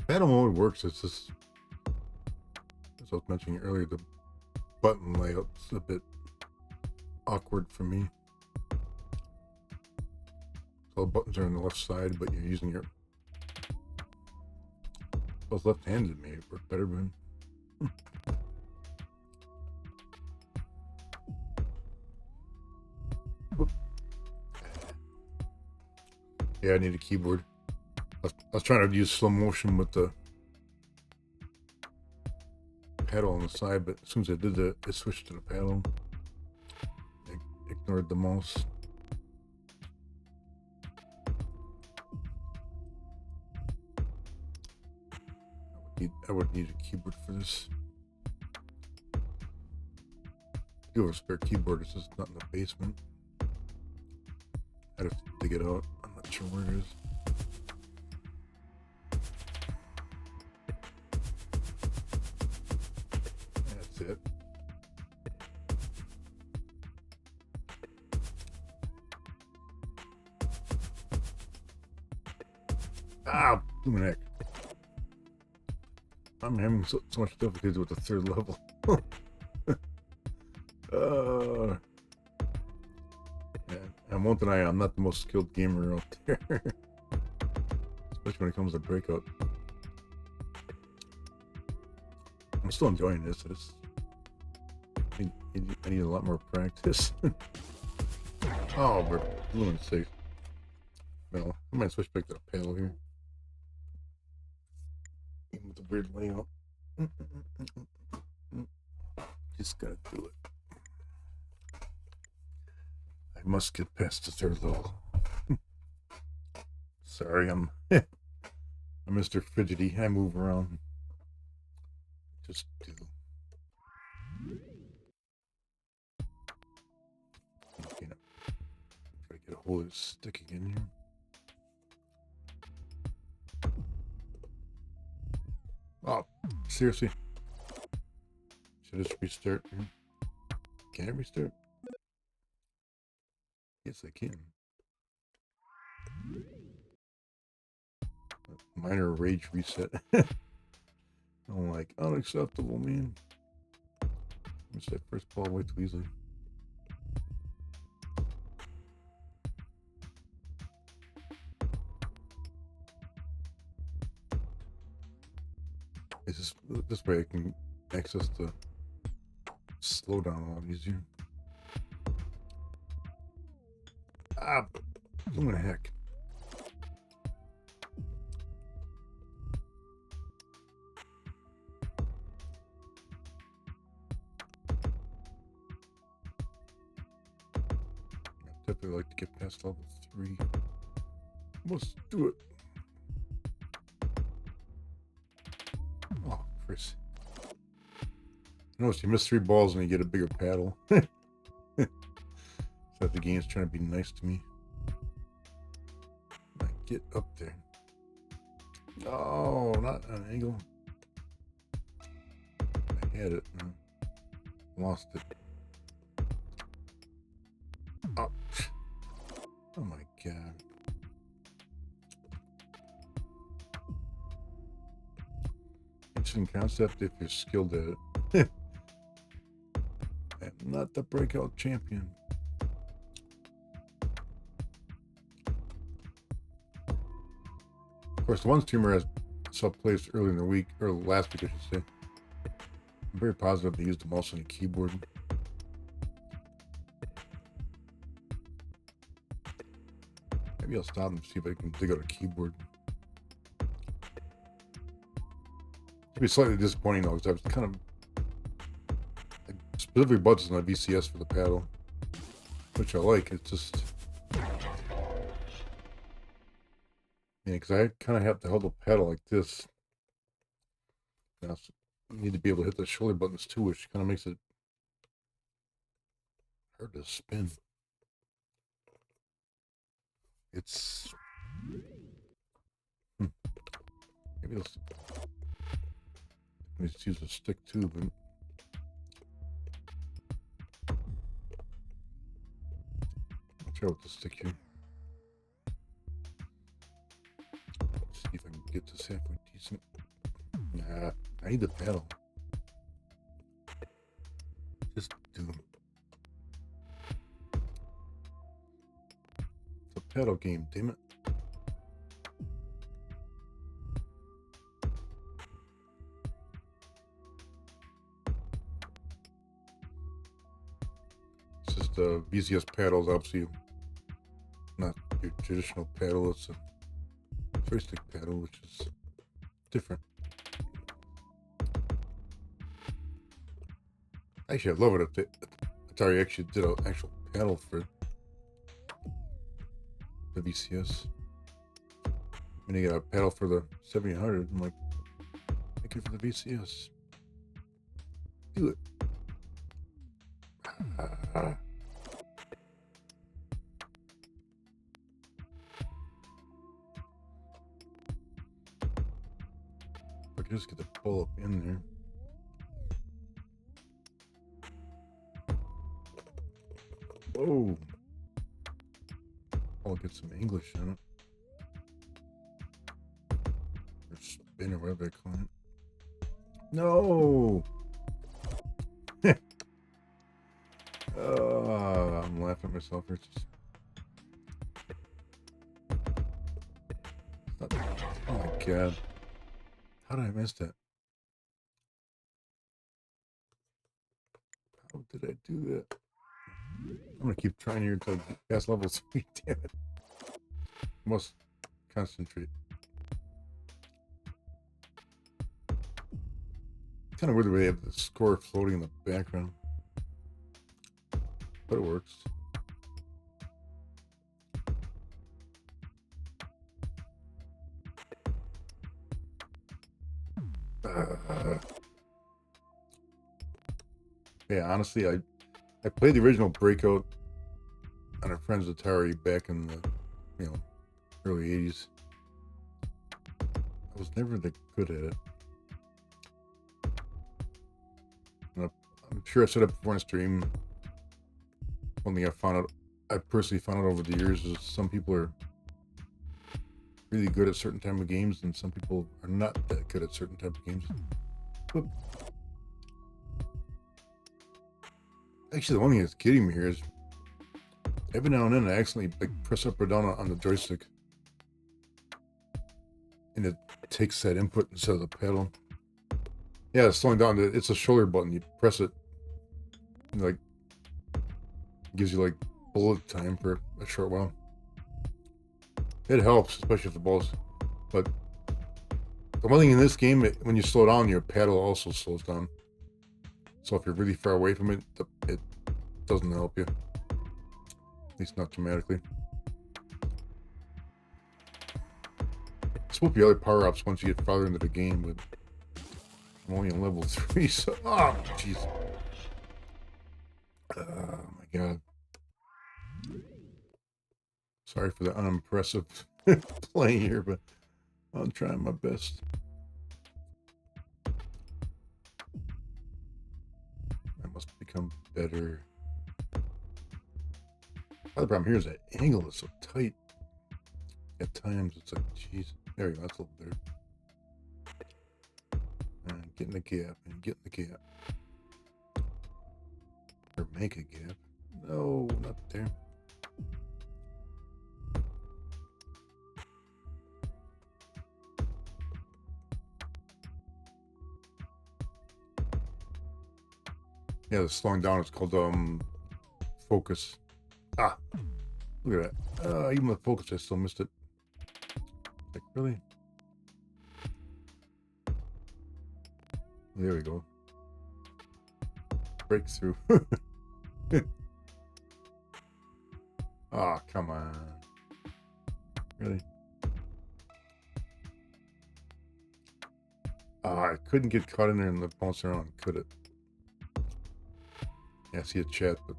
Paddle mode works. It's just, as I was mentioning earlier, the button layout's a bit awkward for me. All the buttons are on the left side, but you're using your. Both left-handed may work better, but. Yeah, I need a keyboard. I was trying to use slow motion with the paddle on the side, but as soon as I did that, it switched to the paddle. I ignored the mouse. I would need a keyboard for this. I do have a spare keyboard, it's just not in the basement. I'd have to dig it out. I'm not sure where it is. That's it. Ah, blooming heck. I'm having so much difficulty with the third level. I won't deny I'm not the most skilled gamer out there. Especially when it comes to Breakout. I'm still enjoying this. I need a lot more practice. Oh, we're blue and safe. Well, I might switch back to the paddle here. Even with the weird layout. Just gotta do it. I must get past the third level. Sorry, I'm Mr. Fidgety. I move around. Just do. Okay, now, try to get a hold of this stick again here. Oh, seriously? Should I just restart? Can I restart? Yes, I can. Minor rage reset. I'm like, unacceptable, man. Missed that first ball way too easily. This way I can access the slowdown a lot easier. Ah, what the heck? I'd definitely like to get past level 3. Let's do it. Oh, Chris. Notice you miss 3 balls and you get a bigger paddle. So the game's trying to be nice to me. I get up there. Oh, not an angle. I had it. Lost it. Oh, oh my god. Interesting concept if you're skilled at it. I'm not the breakout champion. Of course, the one streamer I saw plays early in the week, or last week, I should say. I'm very positive they used the mouse and the keyboard. Maybe I'll stop and see if I can dig out a keyboard. It'd be slightly disappointing though, because I was kind of specifically buttons on the VCS for the paddle, which I like. It's just, yeah, because I kind of have to hold the paddle like this. Now, I need to be able to hit the shoulder buttons too, which kind of makes it hard to spin. It's maybe let's use a stick too, but I'll try with the stick here. Let's see if I can get this halfway decent. Nah, I need the paddle. Just do them. It's a paddle game, damn it. It's just VCS paddles, obviously not your traditional paddle. It's a joystick paddle, which is different. Actually, I love it if Atari actually did an actual paddle for the VCS. When you got a paddle for the 7800, I'm like, thank you for the VCS. Do it. I can just get the pull up in there. Whoa. I'll get some English in it. Or spin or whatever they call it. No! I'm laughing at myself. It's just... It's not... Oh my god. How did I miss that? How did I do that? I'm gonna keep trying here until I pass level 3. Damn it. I must concentrate. Kind of weird the way they have the score floating in the background. But it works. Yeah, honestly, I played the original Breakout on a friend's Atari back in the, early 80s. I was never that good at it. And I'm sure I said it before on stream. One thing I personally found out over the years is some people are really good at certain type of games and some people are not that good at certain type of games. But actually, the one thing that's getting me here is every now and then I accidentally press up or down on the joystick, and it takes that input instead of the pedal. Yeah, it's slowing down. It's a shoulder button. You press it, and gives you bullet time for a short while. It helps, especially if the ball's. But the one thing in this game, when you slow down, your paddle also slows down. So if you're really far away from it, it doesn't help you. At least not dramatically. This will be other power-ups once you get farther into the game, but I'm only on level 3, so... Oh, jeez. Oh, my God. Sorry for the unimpressive playing here, but I'm trying my best. I must become better. The problem here is that angle is so tight. At times it's like, jeez. There you go, that's a little better. And get in the gap, and get in the gap. Or make a gap. No, not there. Yeah, the slowing down is called focus. Ah, look at that. Even with focus, I still missed it. Like, really? There we go. Breakthrough. Ah, come on. Really? Ah, I couldn't get caught in there and bounce around, could it? Yeah, I see a chat, but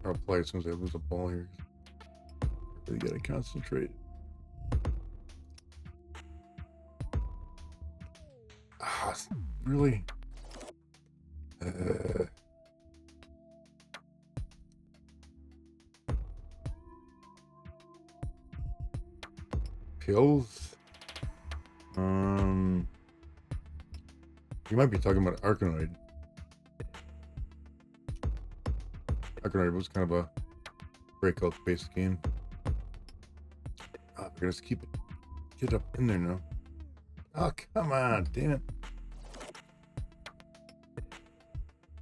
I'll play as soon as I lose the ball here. Really gotta concentrate. Ah, really? Pills? You might be talking about Arkanoid. Arkanoid was kind of a breakout-based game. Ah, we're gonna just keep it. Get up in there now. Oh, come on, damn it.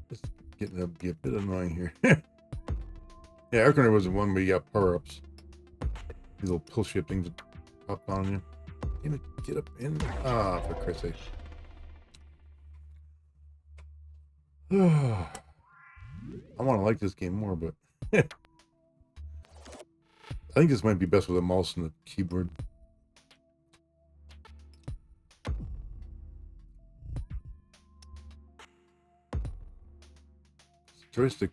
It's getting to be a bit annoying here. Yeah, Arkanoid was the one where you got power-ups. These little pill-shaped things that pop on you. Damn it, get up in. Ah, for Christ's sake. I want to like this game more, but I think this might be best with a mouse and a keyboard. Joystick.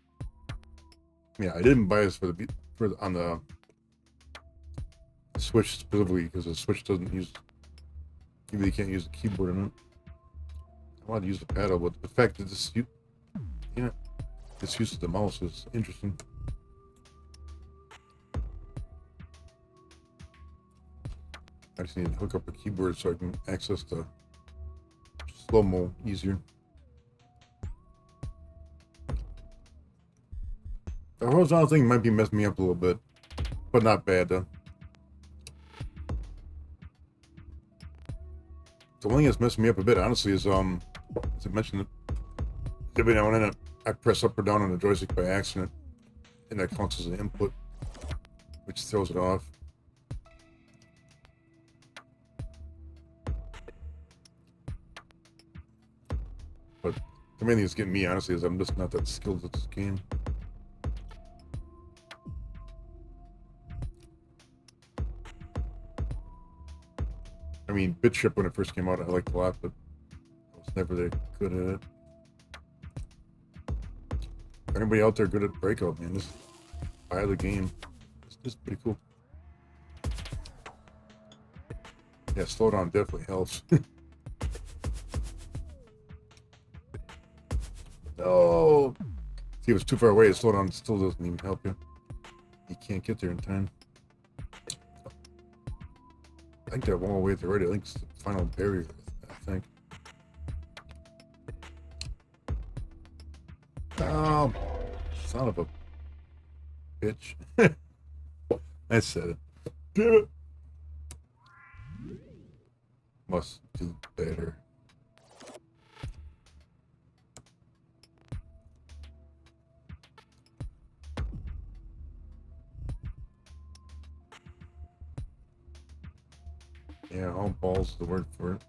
Yeah, I didn't buy this for the on the Switch specifically because the Switch doesn't use. Maybe you can't use the keyboard on it. I want to use the paddle, but the fact that this, this use of the mouse is interesting. I just need to hook up a keyboard so I can access the slow-mo easier. The horizontal thing might be messing me up a little bit, but not bad though. The only thing that's messing me up a bit, honestly, is as I mentioned, every now and then I press up or down on the joystick by accident, and that counts as an input, which throws it off. But the main thing that's getting me, honestly, is I'm just not that skilled at this game. I mean, BitShip when it first came out, I liked a lot, but I was never that good at it. If anybody out there good at Breakout, man, just buy the game. It's pretty cool. Yeah, slow down definitely helps. No! See, it was too far away. Slow down still doesn't even help you. You can't get there in time. I think that one way there already. I think it's the final barrier, I think. Oh, son of a bitch. I said it. Damn it. Must do better. Yeah, all balls is the word for it.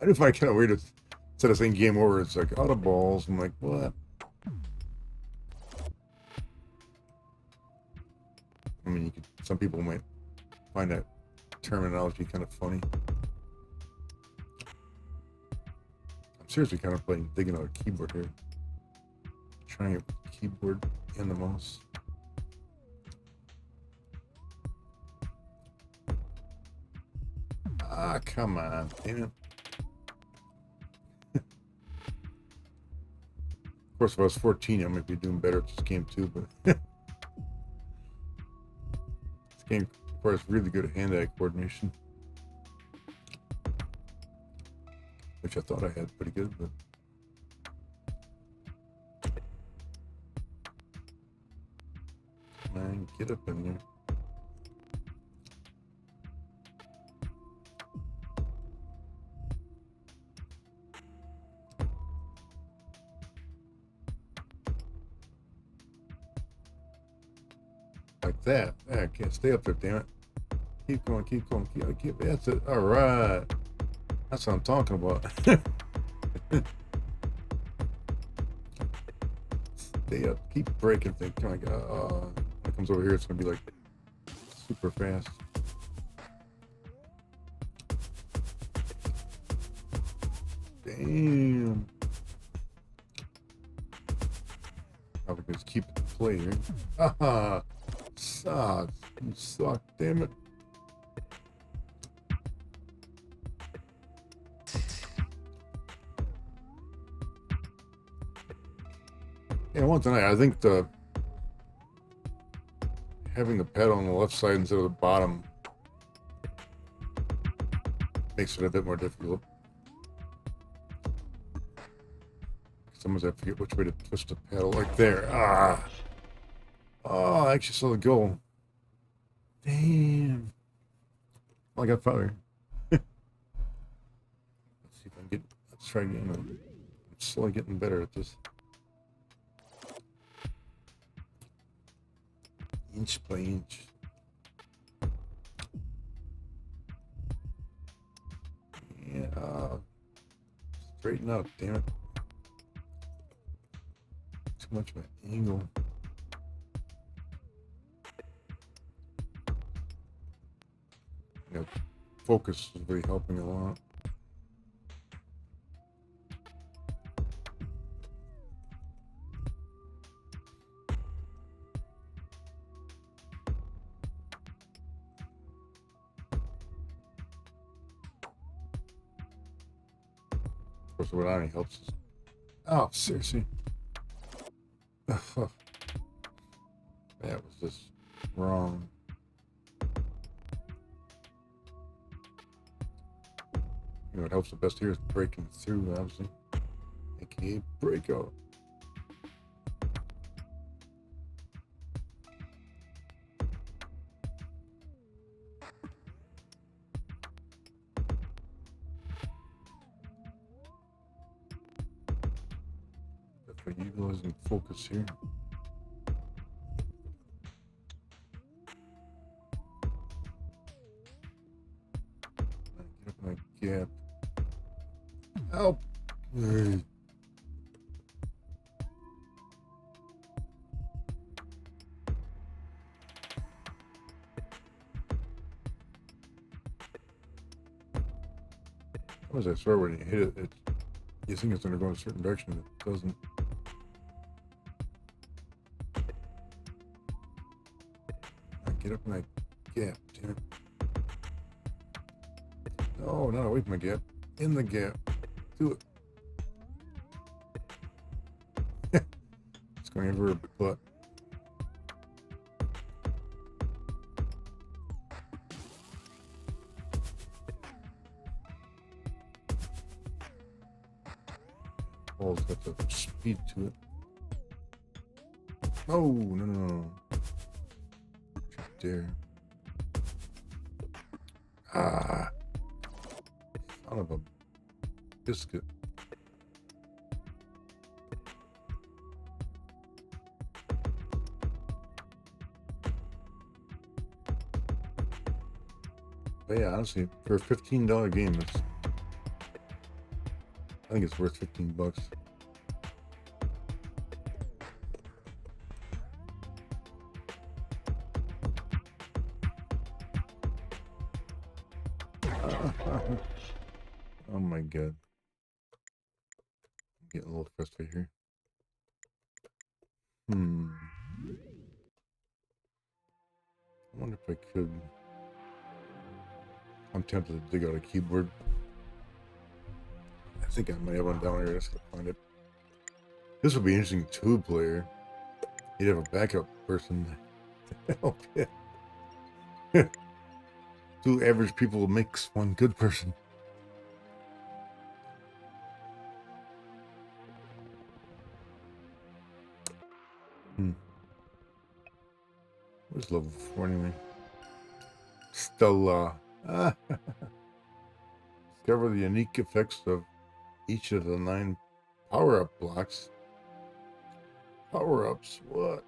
I do find it kind of weird. Instead of saying game over, it's like out of balls. I'm like, what? I mean, some people might find that terminology kind of funny. I'm seriously kind of digging out a keyboard here. Trying it with the keyboard and the mouse. Ah, come on, damn it. Of course, if I was 14, I might be doing better at this game too, but this game requires really good hand-eye coordination, which I thought I had pretty good, but man, get up in there. Like that. I can't stay up there, damn it. Keep going, keep going, keep. That's it. All right. That's what I'm talking about. Stay up. Keep breaking things. Come on. When it comes over here, it's going to be like super fast. Damn. I would just keep it in play here. Ah, sucks. You suck, damn it. Yeah, one tonight, I think having the pedal on the left side instead of the bottom makes it a bit more difficult. Sometimes I forget which way to twist the pedal. Like there. Ah. Oh, I actually saw the goal. Damn. Well, I got fire. Let's see if I can get. Let's try again. I'm slowly getting better at this. Inch by inch. Yeah. Straighten out, damn it. Too much of an angle. Yeah, focus is really helping a lot. Of course, what only helps is. Oh, seriously. That was just wrong. You know, what helps the best here is breaking through, obviously. AKA Breakout. Definitely utilizing focus here. Get up in that gap. Help! Hey. As I swear, when you hit it, you think it's going to go in a certain direction. It doesn't. Get up in that gap, damn it. No, not away from the gap. In the gap. Do it. It's going over her butt. Ball's got the speed to it. Oh, no. Dare. Ah. Son of a biscuit. But yeah, honestly, for a $15 game, I think it's worth 15 bucks. Oh my god. I'm getting a little frustrated here. I wonder if I could. I'm tempted to dig out a keyboard. I think I might have one down here. Let's go find it. This would be interesting, two-player. You'd have a backup person to help you. Two average people makes one good person. Where's level 4 anyway? Stella. Discover the unique effects of each of the 9 power-up blocks. Power-ups? What?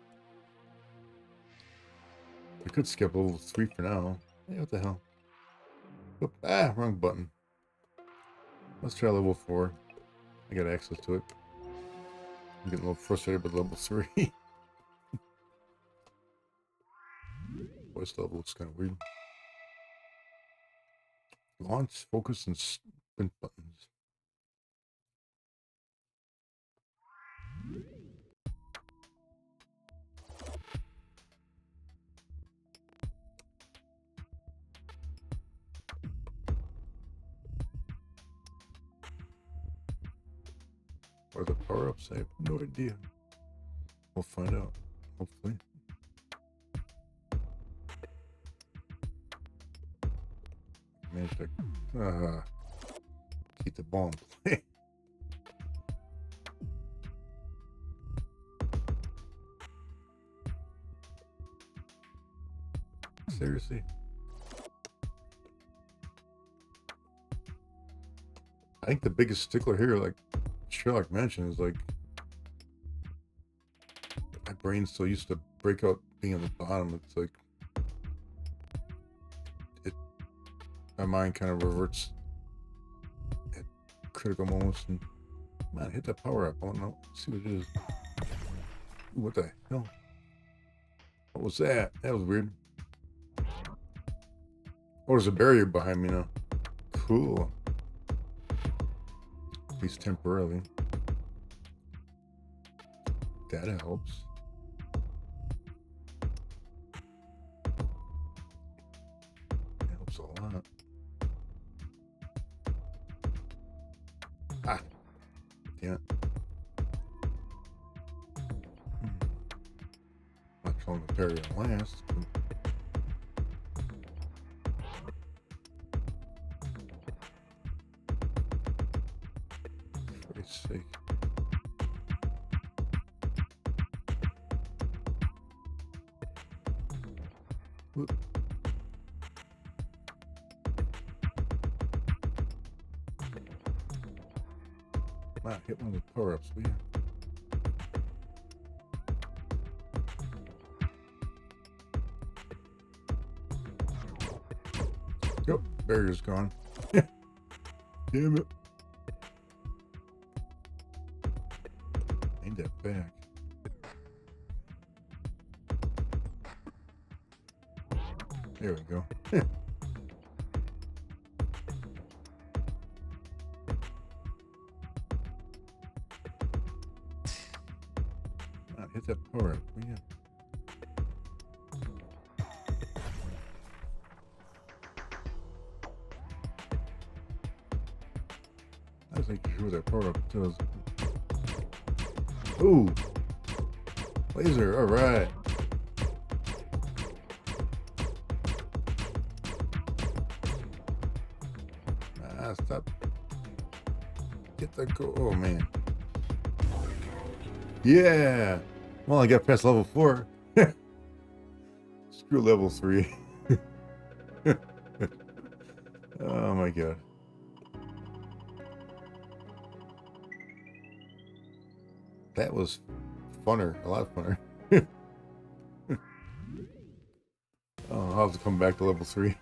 I could skip level 3 for now. Hey, what the hell? Oop, wrong button. Let's try level 4. I got access to it. I'm getting a little frustrated with level 3. Voice level looks kind of weird. Launch, focus, and sprint buttons. Or the power-ups? I have no idea. We'll find out, hopefully. Managed to keep the ball in play. Seriously? I think the biggest stickler here, like Sherlock mentioned, is like my brain's so used to Breakout being on the bottom. It's like my mind kind of reverts at critical moments. And man, hit that power up. I want to know, see what it is. Ooh, what the hell? What was that? That was weird. Oh, there's a barrier behind me now. Cool. At least temporarily. That helps. That helps a lot. Ah. Damn it. Not trying to barrier last. For Christ's sake. Whoop. Wow, hit one of the power-ups, will you? Yep, barrier's gone. Damn it. Ain't that back. There we go. Hit that power up, will you? I was making sure that power up does. Ooh! Laser, alright. Stop. Get the go. Oh, man. Yeah! Well, I got past level 4. Screw level 3. Oh my god. That was funner. A lot funner. Oh, I'll have to come back to level 3.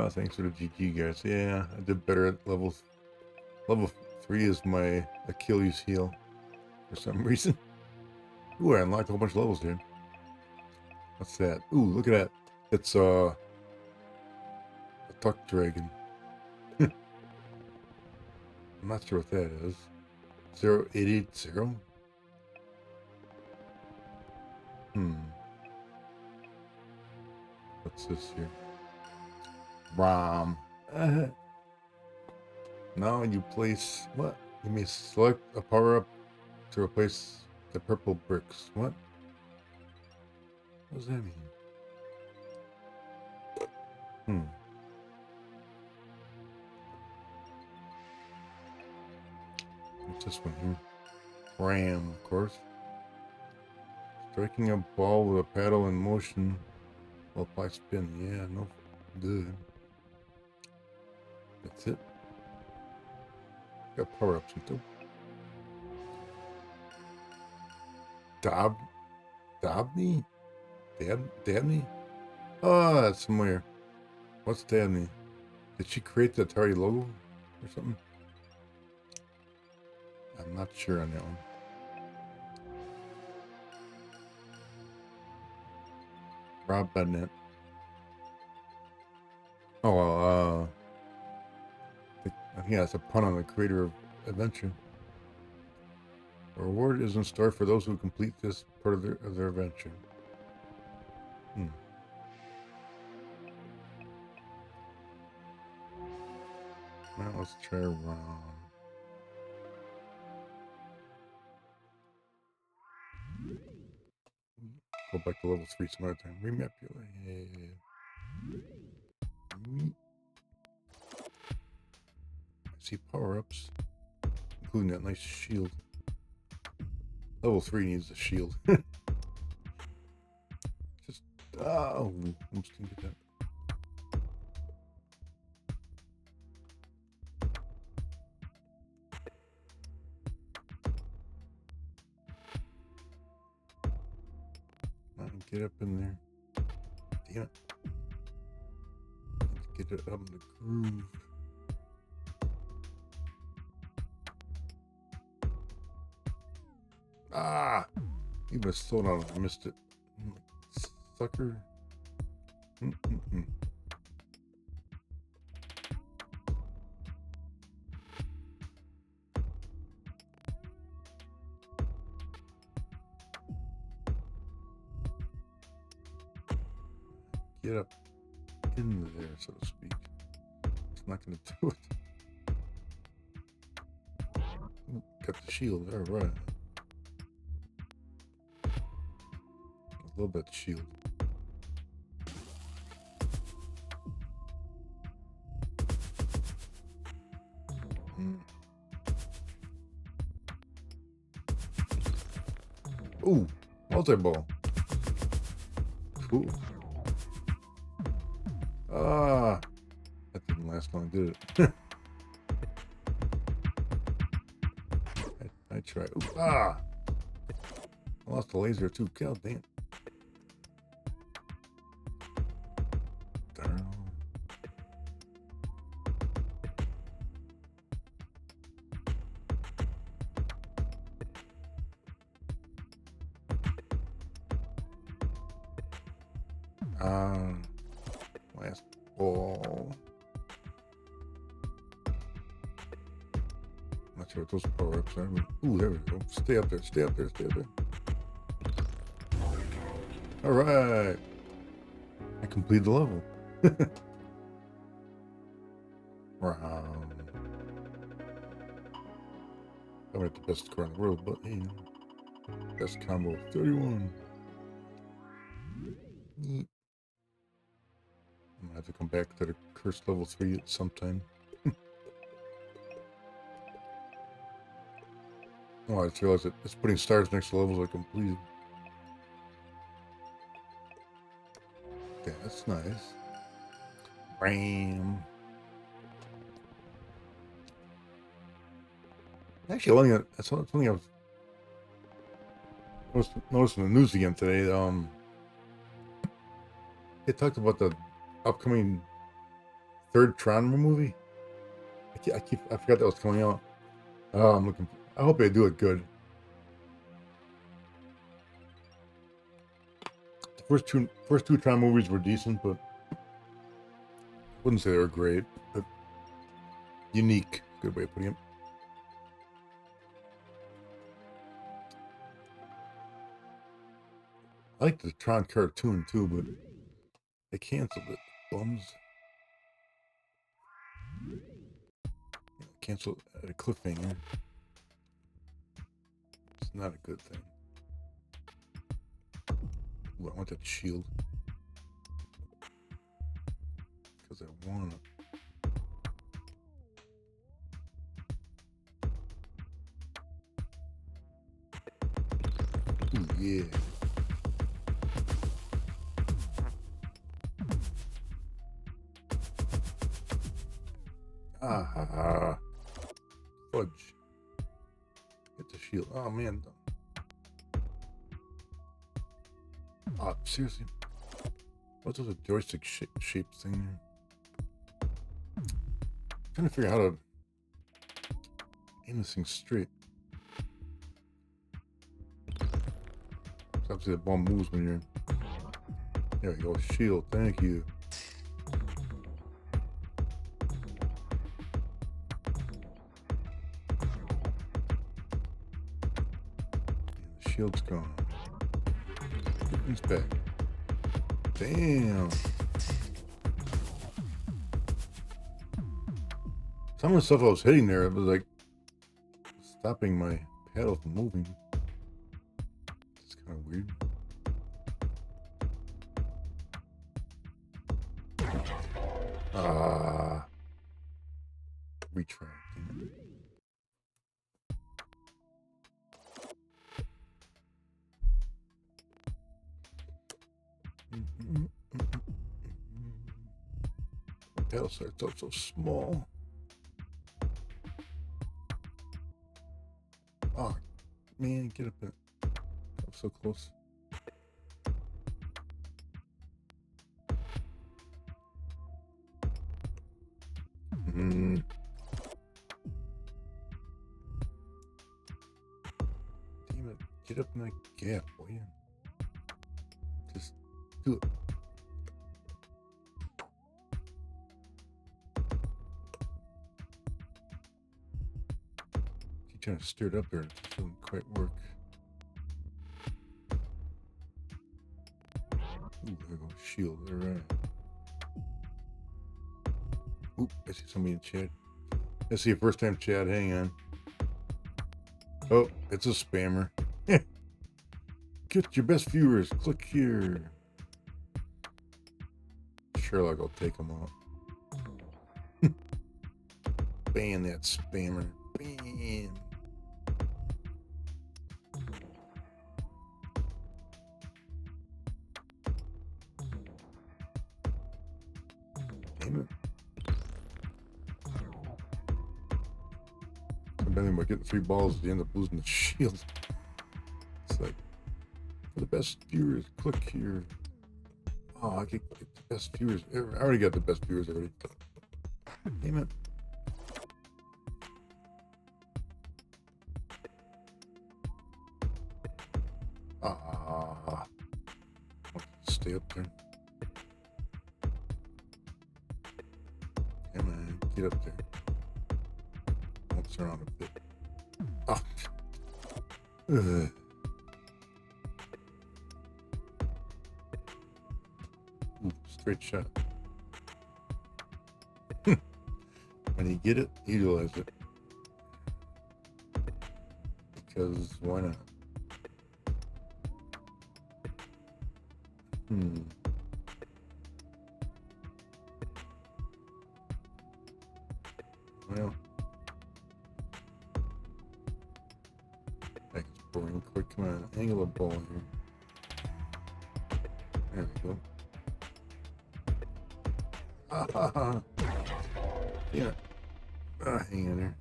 Thanks for the GG, guys. Yeah, I did better at level 3 is my Achilles heel for some reason. Ooh, I unlocked a whole bunch of levels, dude. What's that? Ooh, look at that. It's a duck dragon. I'm not sure what that is. 0880? Let's What's this here? ROM. Now you place what? You may select a power up to replace the purple bricks. What? What does that mean? What's this one here? Ram, of course. Striking a ball with a paddle in motion will apply spin. Yeah, no good. That's it. Got power ups too. Dabney? Dabney? Oh, that's familiar. What's Dabney? Did she create the Atari logo or something? I'm not sure on that one. Rob Bennett. Oh, well, I think that's a pun on the creator of Adventure. A reward is in store for those who complete this part of their adventure. Well, let's try around. Go back to level 3 some other time. Remapulate. I see power-ups, including that nice shield. Level 3 needs a shield. Just, oh, I'm just gonna get that. Get up in there. Damn it. Let's get it up in the groove. Ah! You must slow down. I missed it. Sucker. Get up in there, so to speak. It's not going to do it. Ooh, got the shield. All right. A little bit of shield. Ooh, multi-ball. Cool. Ah, that didn't last long, did it? I tried. Ooh, ah, I lost the laser too. God damn. Darn. Last ball. Not sure what those power ups are. Ooh, there we go. Stay up there, stay up there, stay up there. Alright. I completed the level. Round. I'm at the best score in the world, but hey, best combo 31. I'm gonna have to come back to the cursed level 3 at some time. Oh, I just realized that it's putting stars next to levels I completed. Yeah, that's nice. Ram. Actually, that's something I was noticing in the news again today. They talked about the upcoming third Tron movie. I forgot that was coming out. I'm looking. I hope they do it good. The first two Tron movies were decent, but I wouldn't say they were great. But unique, good way of putting it. I like the Tron cartoon too, but They canceled it. Bums. Canceled at a cliffhanger. It's not a good thing. Ooh, I want that shield. Because I want it. Ooh, yeah. Ah, fudge. Get the shield. Oh man. Oh, seriously. What's a joystick shape thing there? I'm trying to figure out how to aim this thing straight. Obviously the ball moves when you're... There we go, shield, thank you. And the shield's gone. It's back. Damn. Some of the stuff I was hitting there, it was like stopping my paddle from moving. It's kind of weird. Retracting. The paddle starts out so small. Oh, man, get up there. That was so close. Damn it, get up in that gap, will you? Just do it. Keep trying to steer it up there, it just doesn't quite work. Ooh, there goes shield, alright. Oop, I see somebody in chat. I see a first time chat, hang on. Oh, it's a spammer. Get your best viewers, click here. Sherlock will take them out. Ban that spammer. Bam. Damn it. I'm betting by getting 3 balls, you end up losing the shield. It's like, for the best viewers, click here. Oh, I could get the best viewers ever. I already got the best viewers already. Damn it. Stay up there. Come on, get up there. Bounce around a bit. Oh. Ugh. Ooh, straight shot. When you get it, utilize it. Because why not? Well, that's boring. Quick, come on, angle the ball here. There we go. Ah, yeah. Hang in there.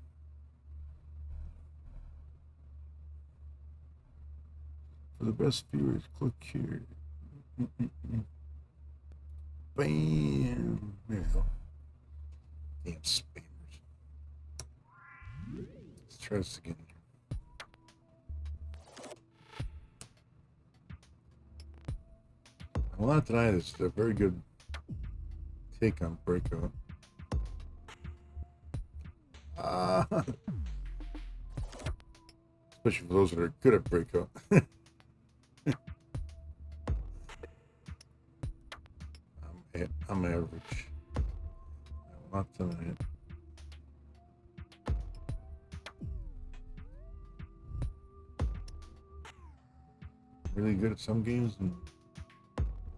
For the best viewers, click here. Bam! There you go. Damn spammers. Let's try this again. A lot tonight is a very good take on Breakout. Especially for those that are good at Breakout. Lots of it. Really good at some games, and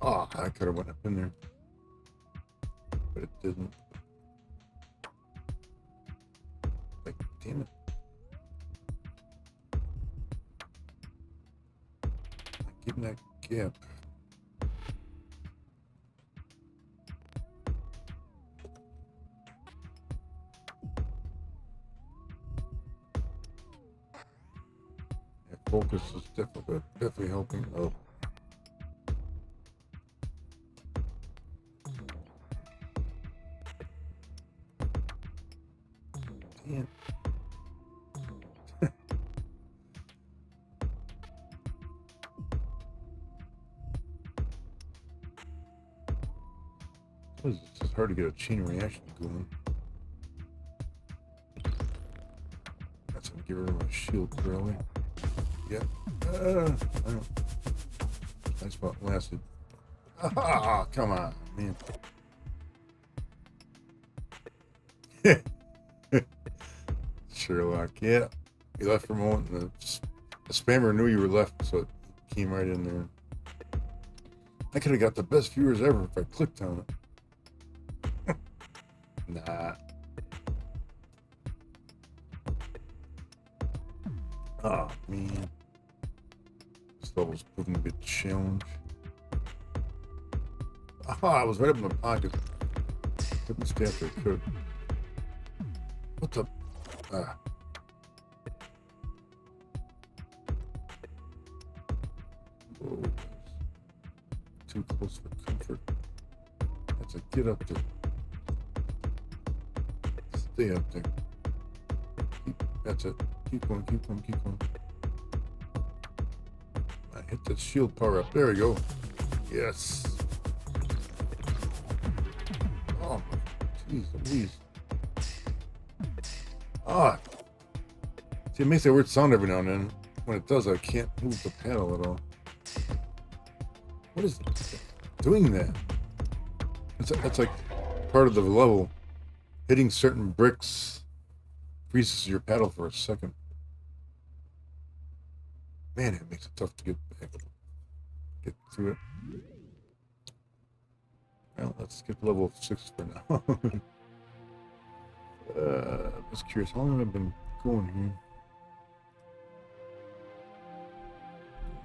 I could have went up in there, but it didn't. Like, damn it! Not getting that gap. Focus is definitely helping. Oh. Damn. It's just hard to get a chain reaction going. That's gonna get rid of my shield early. Yeah. I don't. Nice spot lasted. Ah, come on, man. Sherlock, yeah. You left for a moment, and the spammer knew you were left, so it came right in there. I could have got the best viewers ever if I clicked on it. Nah. Oh, man. This level's proving to be a challenge. I was right up in my pocket. Couldn't stay after I could. What the? Whoa. Too close for comfort. That's a get up there. Stay up there. That's it. Keep going, keep going, keep going. I hit the shield power up. There we go. Yes. Oh my, jeez, please. See, it makes that weird sound every now and then. When it does, I can't move the paddle at all. What is doing that? That's like part of the level. Hitting certain bricks freezes your paddle for a second. Man, it makes it tough to get through it. Well, let's skip level 6 for now. I'm just curious, how long have I been going here?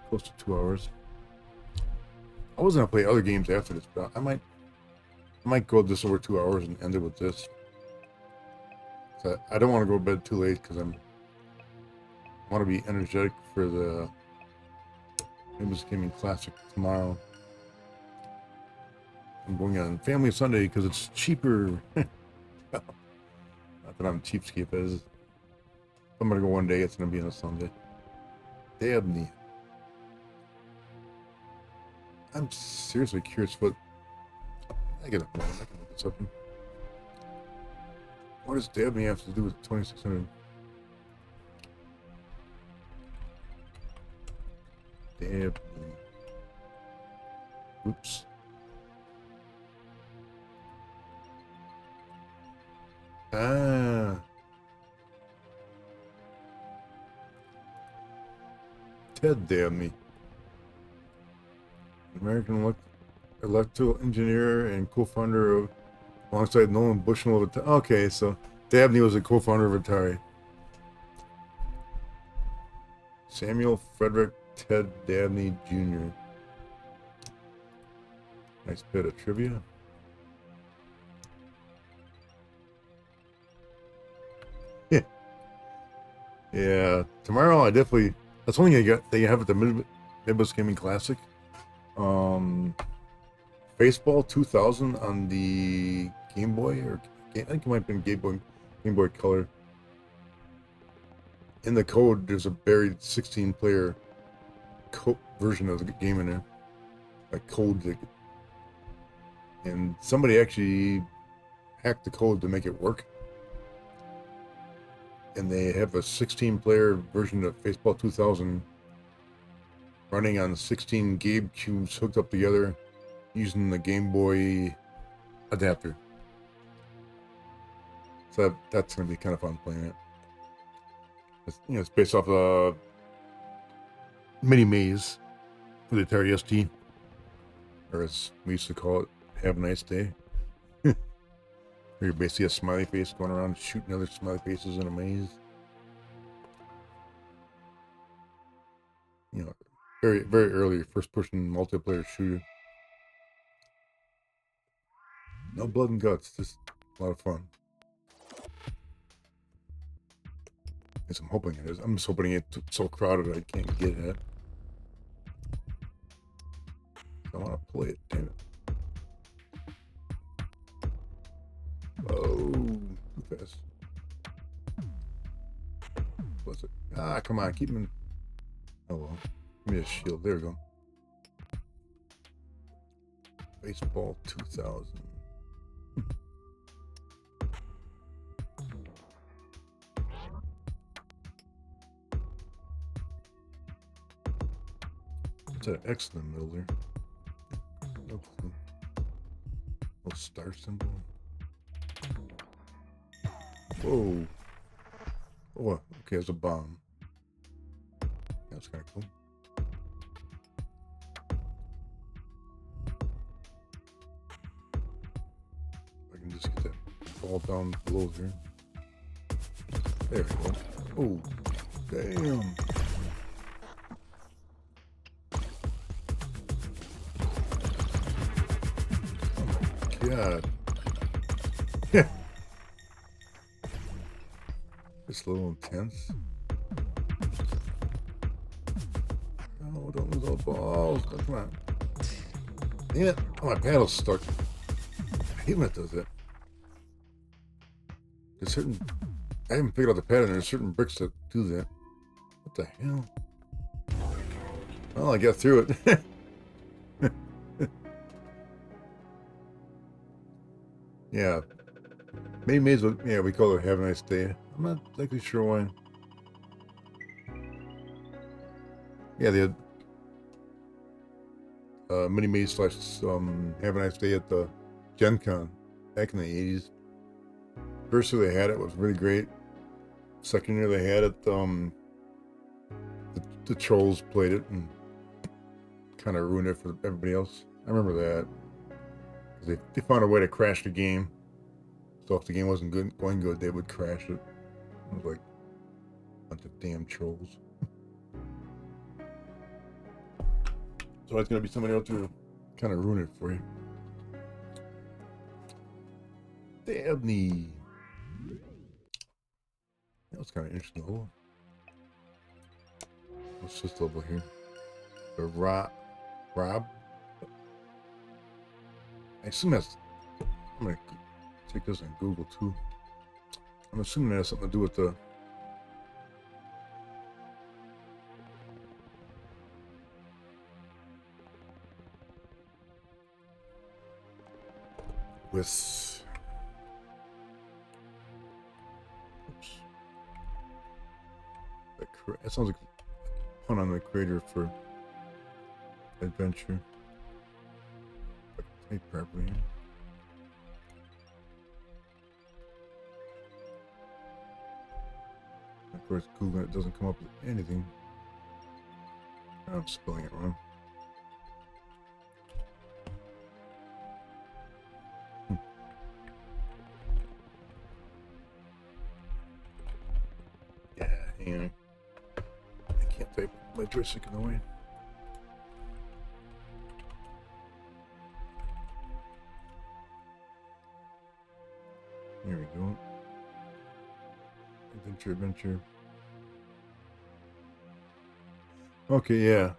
Close to 2 hours. I was gonna play other games after this, but I might go just over 2 hours and end it with this. So I don't want to go to bed too late because I want to be energetic for the Famous Gaming Classic tomorrow. I'm going on Family Sunday because it's cheaper. Not that I'm cheapskate, but if I'm gonna go one day, it's gonna be on a Sunday. Dabney. I'm seriously curious what. I can look this up. What does Dabney have to do with 2600? Dabney. Oops. Ted Dabney. American electrical engineer and co-founder of, alongside Nolan Bushnell of Atari. Okay, so Dabney was a co-founder of Atari. Samuel Frederick Ted Dabney Jr. Nice bit of trivia. Yeah, tomorrow I definitely. That's one thing they have at the Midwest Gaming Classic. Baseball 2000 on the Game Boy, or I think it might have been Game Boy Color. In the code, there's a buried 16-player version of the game in there, a code ticket, and somebody actually hacked the code to make it work. And they have a 16-player version of Baseball 2000 running on 16 Gabe cubes hooked up together using the Game Boy adapter. So that's going to be kind of fun playing it. It's, you know, it's based off a mini maze for the Atari ST, or as we used to call it, Have a Nice Day. Where you're basically a smiley face going around shooting other smiley faces in a maze. You know, very, very early first-person multiplayer shooter. No blood and guts, just a lot of fun. Yes, I'm hoping it is. I'm just hoping it's so crowded I can't get it. I want to play it, damn it. Oh, too fast. What's it? Ah, come on, keep him in. Oh well. Give me a shield. There we go. Baseball 2000. What's that X in the middle there? No clue. Little star symbol. Whoa. Oh, okay, it's a bomb. That's kind of cool. I can just get that ball down below here. There we go. Oh, damn. Oh my god. It's a little intense. No, don't lose all the balls. Oh, come on. Damn it. Oh, my paddle's stuck. I hate when it does that. There's certain... I haven't figured out the pattern. There's certain bricks that do that. What the hell? Well, I got through it. Yeah. Maybe maze, yeah, we call it Have a Nice Day. I'm not exactly sure why. Yeah, they had mini maze slash Have a Nice Day at the Gen Con back in the 80s. First year they had it was really great. Second year they had it, the trolls played it and kind of ruined it for everybody else. I remember that. They found a way to crash the game. So if the game wasn't going good, they would crash it. It was like a bunch of damn trolls. So it's gonna be somebody else to kind of ruin it for you. Dabney. That was kind of interesting. Oh, what's this level here? The Rob. I assume that's. I'm gonna take this on Google too. I'm assuming that has something to do with the. With. Oops. That sounds like a pun on the creator for Adventure. If I can type properly here. Of course, Googling it doesn't come up with anything. I'm spelling it wrong. Yeah, hang on. I can't type my joystick in the way. Here we go. Adventure. Okay, yeah.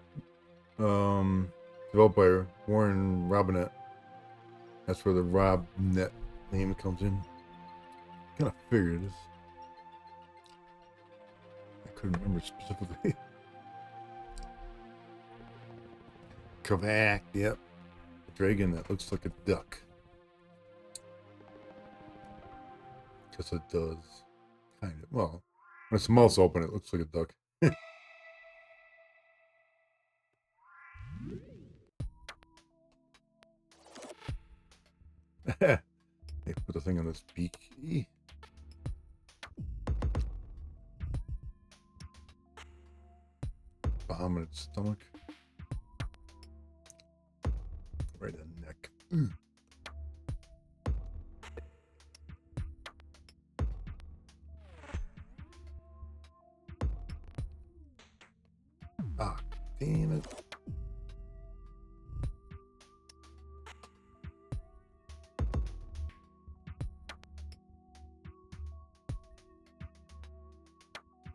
Developed by Warren Robinette. That's where the Robnet name comes in. Kind of figured this. I couldn't remember specifically. Kovac, yep. A dragon that looks like a duck. Guess it does. Kind of. Well, when its mouth's open, it looks like a duck. They put the thing on this beak. bomb in its stomach. Right in the neck. Mm. Ah, damn it.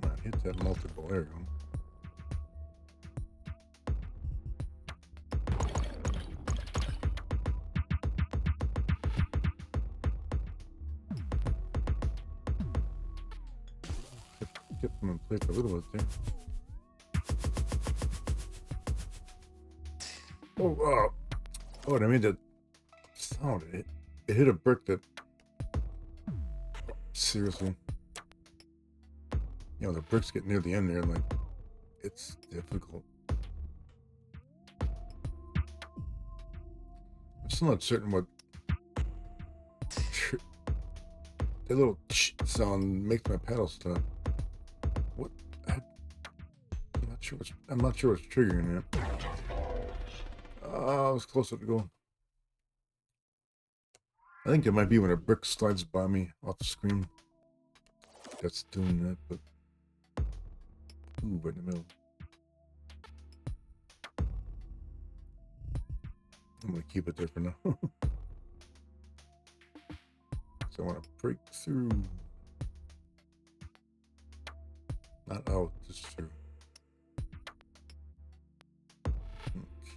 Come on, hit that multiple. There we go. Kept them in place a little bit there. Oh, oh, I made that sound. It hit a brick that. Seriously. You know, the bricks get near the end there, and like, it's difficult. I'm still not certain what that little sound makes my paddle stop. What? I'm not sure what's triggering it. Oh, I was closer to go. I think it might be when a brick slides by me off the screen. That's doing that, but ooh, right in the middle. I'm gonna keep it there for now. So I want to break through. Not out, just through.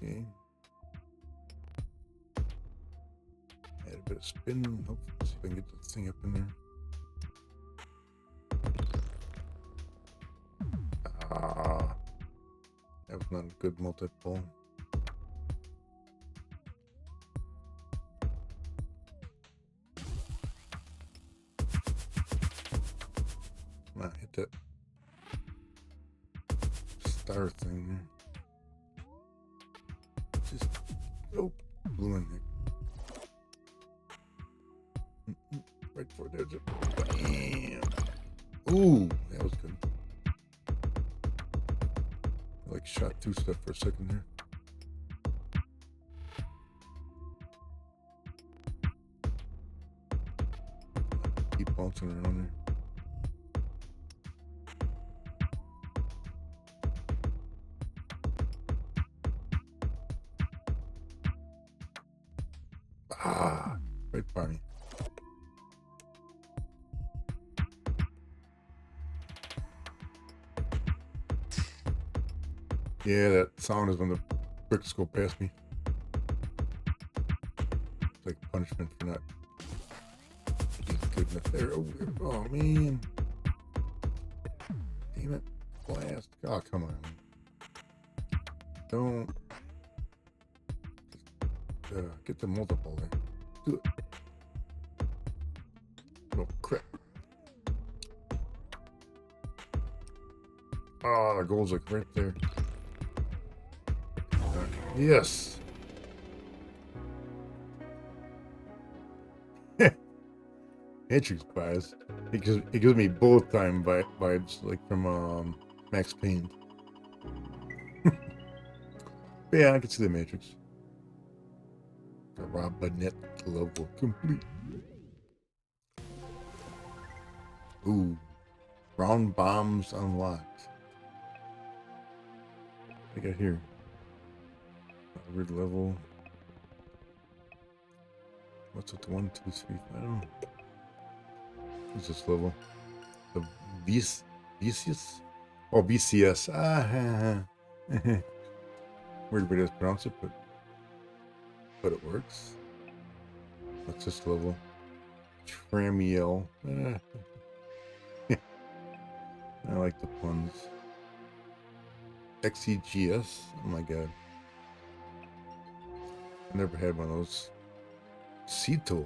Okay. Add a bit of spin. Hopefully, see if I can get the thing up in there. Ah, that was not a good multi-pull. Come on, hit that star thing there. Just, oh, blew in there. Right for it, there's it. Bam. Ooh, that was good. I like shot through stuff for a second there. Keep bouncing around there. Ah, right by me. Yeah, that sound is when the bricks go past me. It's like punishment for not being good enough there. Oh man. Damn it. Blast. Oh, come on. Don't. Get the multiple there. Do it. Oh, crap. Oh, the goal's like right there. Yes. Matrix vibes. It gives me bullet time vibes like from Max Payne. But yeah, I can see the Matrix. The Robinette level complete. Ooh. Round bombs unlocked. What do I got here? Weird level. What's with the 1, 2, 3? I don't know. What's this level? The VCS? Oh, VCS. Ah, weird way to pronounce it, but it works. What's this level? Tramiel. I like the puns. XEGS. Oh my god. I never had one of those. Ceto.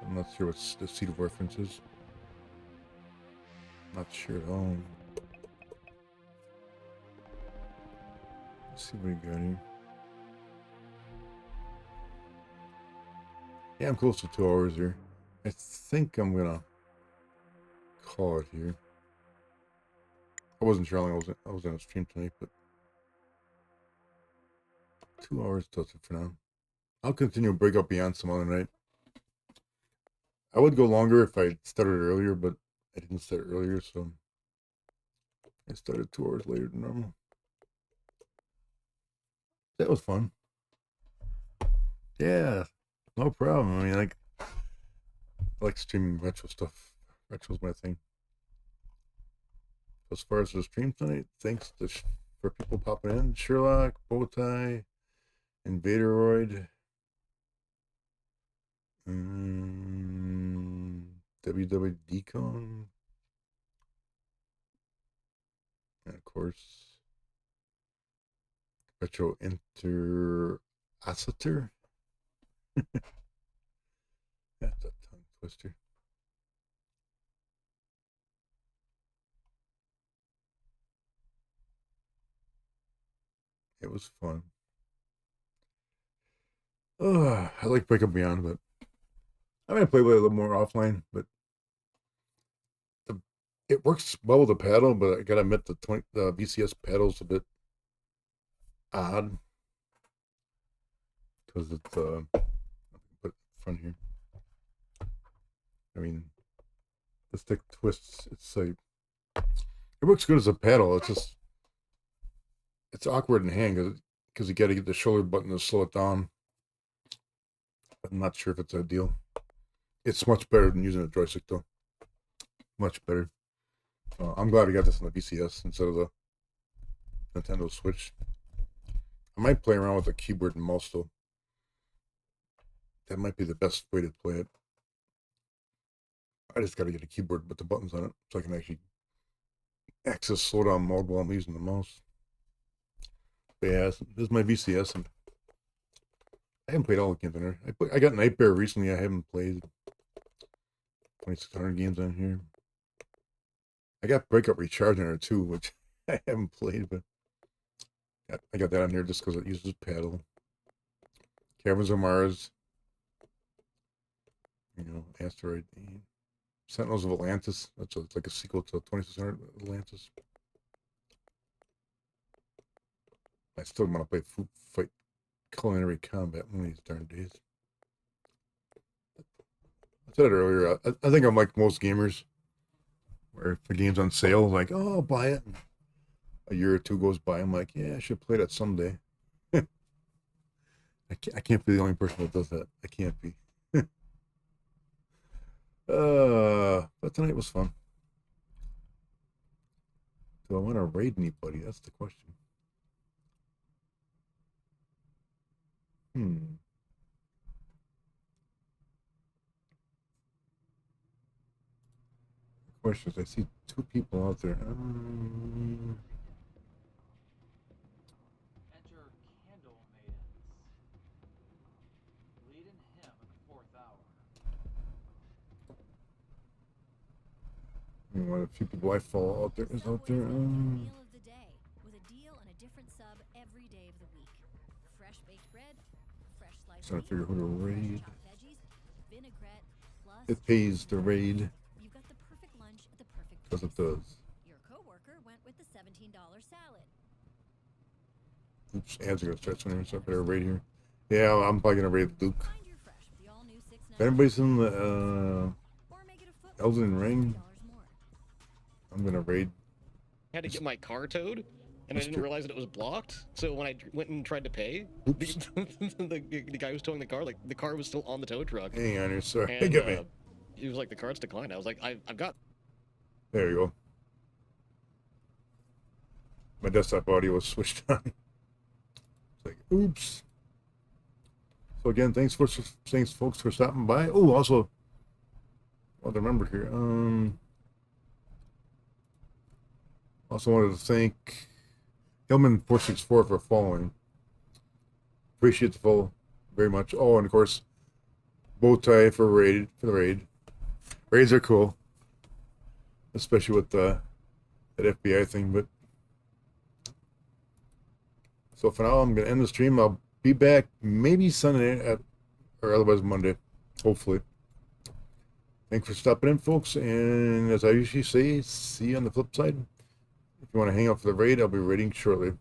I'm not sure what the Ceto reference is. Not sure at all. Let's see what we got here. Yeah, I'm close to 2 hours here. I think I'm gonna call it here. I wasn't sure how long I was in a stream tonight, but 2 hours does it for now. I'll continue Breakout Beyond some other night. I would go longer if I started earlier, but I didn't start earlier, so I started 2 hours later than normal. That was fun. Yeah, no problem. I mean, I like streaming retro stuff. Retro's my thing. As far as the stream tonight, thanks for people popping in. Sherlock, Bowtie, Invaderoid, WW Decon, and of course, Retro Oscillator. That's a tongue twister. It was fun. I like Breakout Beyond, but I'm gonna play with it a little more offline. But it works well with the paddle, but I gotta admit the VCS paddle's a bit odd because it's put it front here. I mean, the stick twists. It's like it works good as a paddle. It's just it's awkward in hand because you got to get the shoulder button to slow it down. I'm not sure if it's ideal. It's much better than using a joystick, though. Much better. I'm glad I got this on the VCS instead of the Nintendo Switch. I might play around with the keyboard and mouse, though. That might be the best way to play it. I just got to get a keyboard with the buttons on it so I can actually access slowdown mode while I'm using the mouse. But yeah, this is my VCS, and I haven't played all the games on here. I got Nightmare recently. I haven't played 2,600 games on here. I got Breakout Recharge on here too, which I haven't played, but I got that on here just because it uses paddle. Caverns of Mars, Asteroid, Sentinels of Atlantis. It's like a sequel to 2,600 Atlantis. I still want to play Food Fight Culinary Combat one of these darn days. I said it earlier. I think I'm like most gamers, where if the game's on sale, like, oh, I'll buy it. And a year or two goes by, I'm like, yeah, I should play that someday. I can't be the only person that does that. I can't be. But tonight was fun. Do I want to raid anybody? That's the question. Questions. I see 2 people out there. Enter Candle Maidens. Lead in hymn in the 4th hour. What a few people I follow out there is out there. Meal of the day with a deal on a different sub every day of the week. Fresh baked bread, fresh sliced Trying to figure who to raid. veggies, vinaigrette, plus It pays to raid. you've got the perfect lunch at the perfect Because price. it does. Your coworker went with the $17 salad. Oops, ads are gonna start soon, so I better raid here. Yeah, I'm probably gonna raid the Duke. Find your fresh with the all-new If anybody's in the or make it a foot Elden Ring, more. I'm gonna raid. I had to get my car towed, and I didn't Mr. realize that it was blocked. So when I went and tried to pay, Oops. the guy who was towing the car, like the car was still on the tow truck. Hang on here, sorry. And, Get me. He was like, the card's declined. I was like, I've got. There you go. My desktop audio was switched on. It's like, oops. So again, thanks folks for stopping by. Oh, also, well, to remember here. Also wanted to thank Hillman 464 for following. Appreciate the follow very much. Oh, and of course, Bowtie for the raid. Raids are cool, especially with that FBI thing. But so for now, I'm gonna end the stream. I'll be back maybe Sunday or otherwise Monday, hopefully. Thanks for stopping in, folks. And as I usually say, see you on the flip side. If you want to hang out for the raid, I'll be raiding shortly.